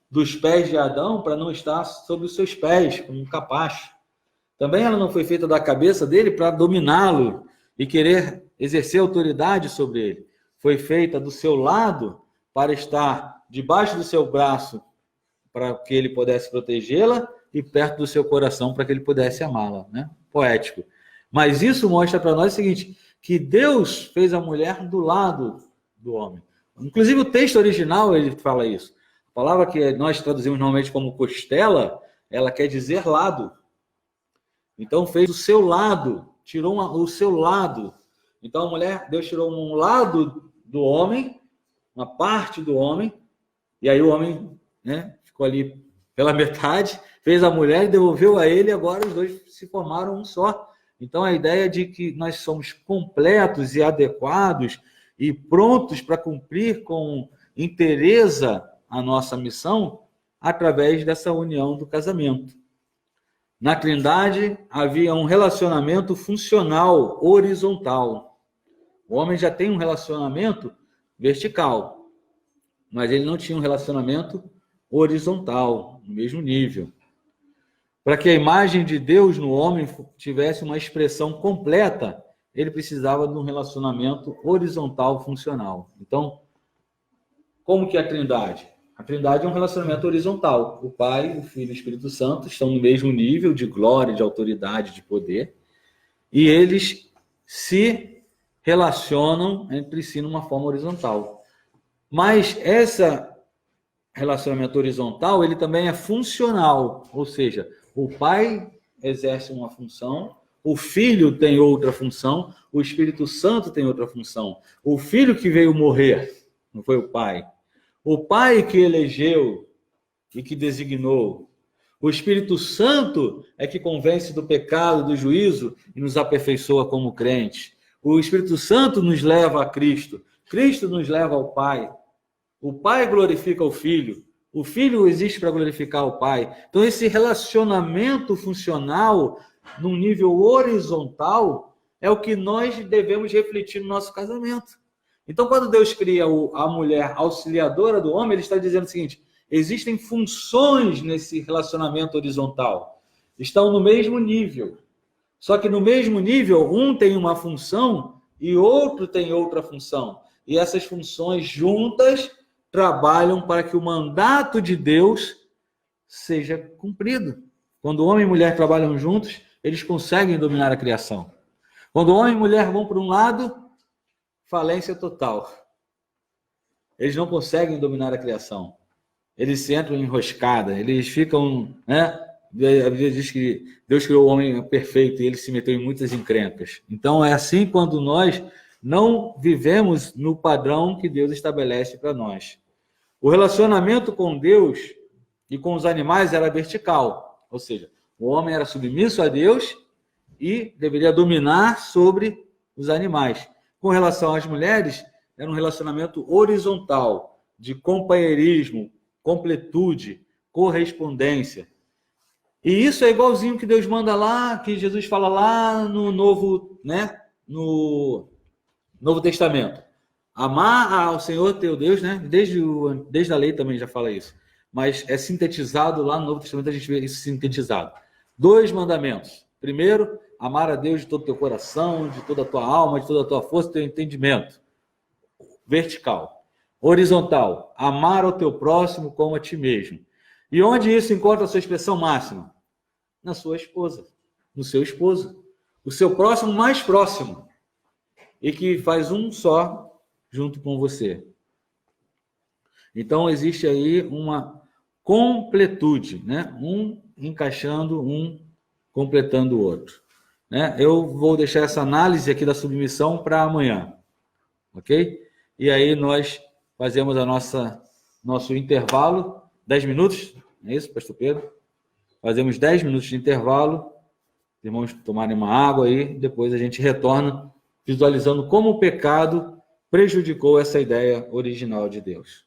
dos pés de Adão para não estar sobre os seus pés, como um capacho. Também ela não foi feita da cabeça dele para dominá-lo e querer exercer autoridade sobre ele. Foi feita do seu lado para estar debaixo do seu braço para que ele pudesse protegê-la e perto do seu coração para que ele pudesse amá-la. Poético. Mas isso mostra para nós o seguinte, que Deus fez a mulher do lado do homem. Inclusive o texto original ele fala isso. A palavra que nós traduzimos normalmente como costela, ela quer dizer lado. Então fez o seu lado, tirou o seu lado. Então a mulher, Deus tirou um lado do homem, uma parte do homem, e aí o homem ficou ali pela metade, fez a mulher e devolveu a ele, e agora os dois se formaram um só. Então a ideia de que nós somos completos e adequados e prontos para cumprir com inteireza a nossa missão através dessa união do casamento. Na Trindade havia um relacionamento funcional, horizontal. O homem já tem um relacionamento vertical, mas ele não tinha um relacionamento horizontal, no mesmo nível. Para que a imagem de Deus no homem tivesse uma expressão completa, ele precisava de um relacionamento horizontal funcional. Então, como que é a Trindade? A Trindade é um relacionamento horizontal. O Pai, o Filho e o Espírito Santo estão no mesmo nível de glória, de autoridade, de poder, e eles se relacionam entre si numa forma horizontal. Mas esse relacionamento horizontal, ele também é funcional, ou seja, o Pai exerce uma função, o Filho tem outra função, o Espírito Santo tem outra função. O Filho que veio morrer, não foi o Pai. O Pai que elegeu e que designou. O Espírito Santo é que convence do pecado, do juízo e nos aperfeiçoa como crentes. O Espírito Santo nos leva a Cristo. Cristo nos leva ao Pai. O Pai glorifica o Filho. O Filho existe para glorificar o Pai. Então, esse relacionamento funcional, num nível horizontal, é o que nós devemos refletir no nosso casamento. Então, quando Deus cria a mulher auxiliadora do homem, ele está dizendo o seguinte, existem funções nesse relacionamento horizontal. Estão no mesmo nível. Só que no mesmo nível, um tem uma função e outro tem outra função. E essas funções juntas trabalham para que o mandato de Deus seja cumprido. Quando homem e mulher trabalham juntos, eles conseguem dominar a criação. Quando homem e mulher vão para um lado, falência total. Eles não conseguem dominar a criação. Eles se entram em enroscada, eles ficam, A Bíblia diz que Deus criou o homem perfeito e ele se meteu em muitas encrencas. Então é assim quando nós não vivemos no padrão que Deus estabelece para nós. O relacionamento com Deus e com os animais era vertical, ou seja, o homem era submisso a Deus e deveria dominar sobre os animais. Com relação às mulheres, era um relacionamento horizontal, de companheirismo, completude, correspondência. E isso é igualzinho que Deus manda lá, que Jesus fala lá no Novo, no Novo Testamento. Amar ao Senhor teu Deus, desde a lei também já fala isso. Mas é sintetizado lá no Novo Testamento, a gente vê isso sintetizado. 2 mandamentos. Primeiro, amar a Deus de todo o teu coração, de toda a tua alma, de toda a tua força, do teu entendimento. Vertical. Horizontal. Amar ao teu próximo como a ti mesmo. E onde isso encontra a sua expressão máxima? Na sua esposa. No seu esposo. O seu próximo mais próximo. E que faz um só junto com você. Então, existe aí uma completude, Um encaixando, um completando o outro. né? Eu vou deixar essa análise aqui da submissão para amanhã, ok? E aí nós fazemos nosso intervalo, 10 minutos, é isso, pastor Pedro? Fazemos 10 minutos de intervalo, os irmãos tomarem uma água aí, depois a gente retorna visualizando como o pecado prejudicou essa ideia original de Deus.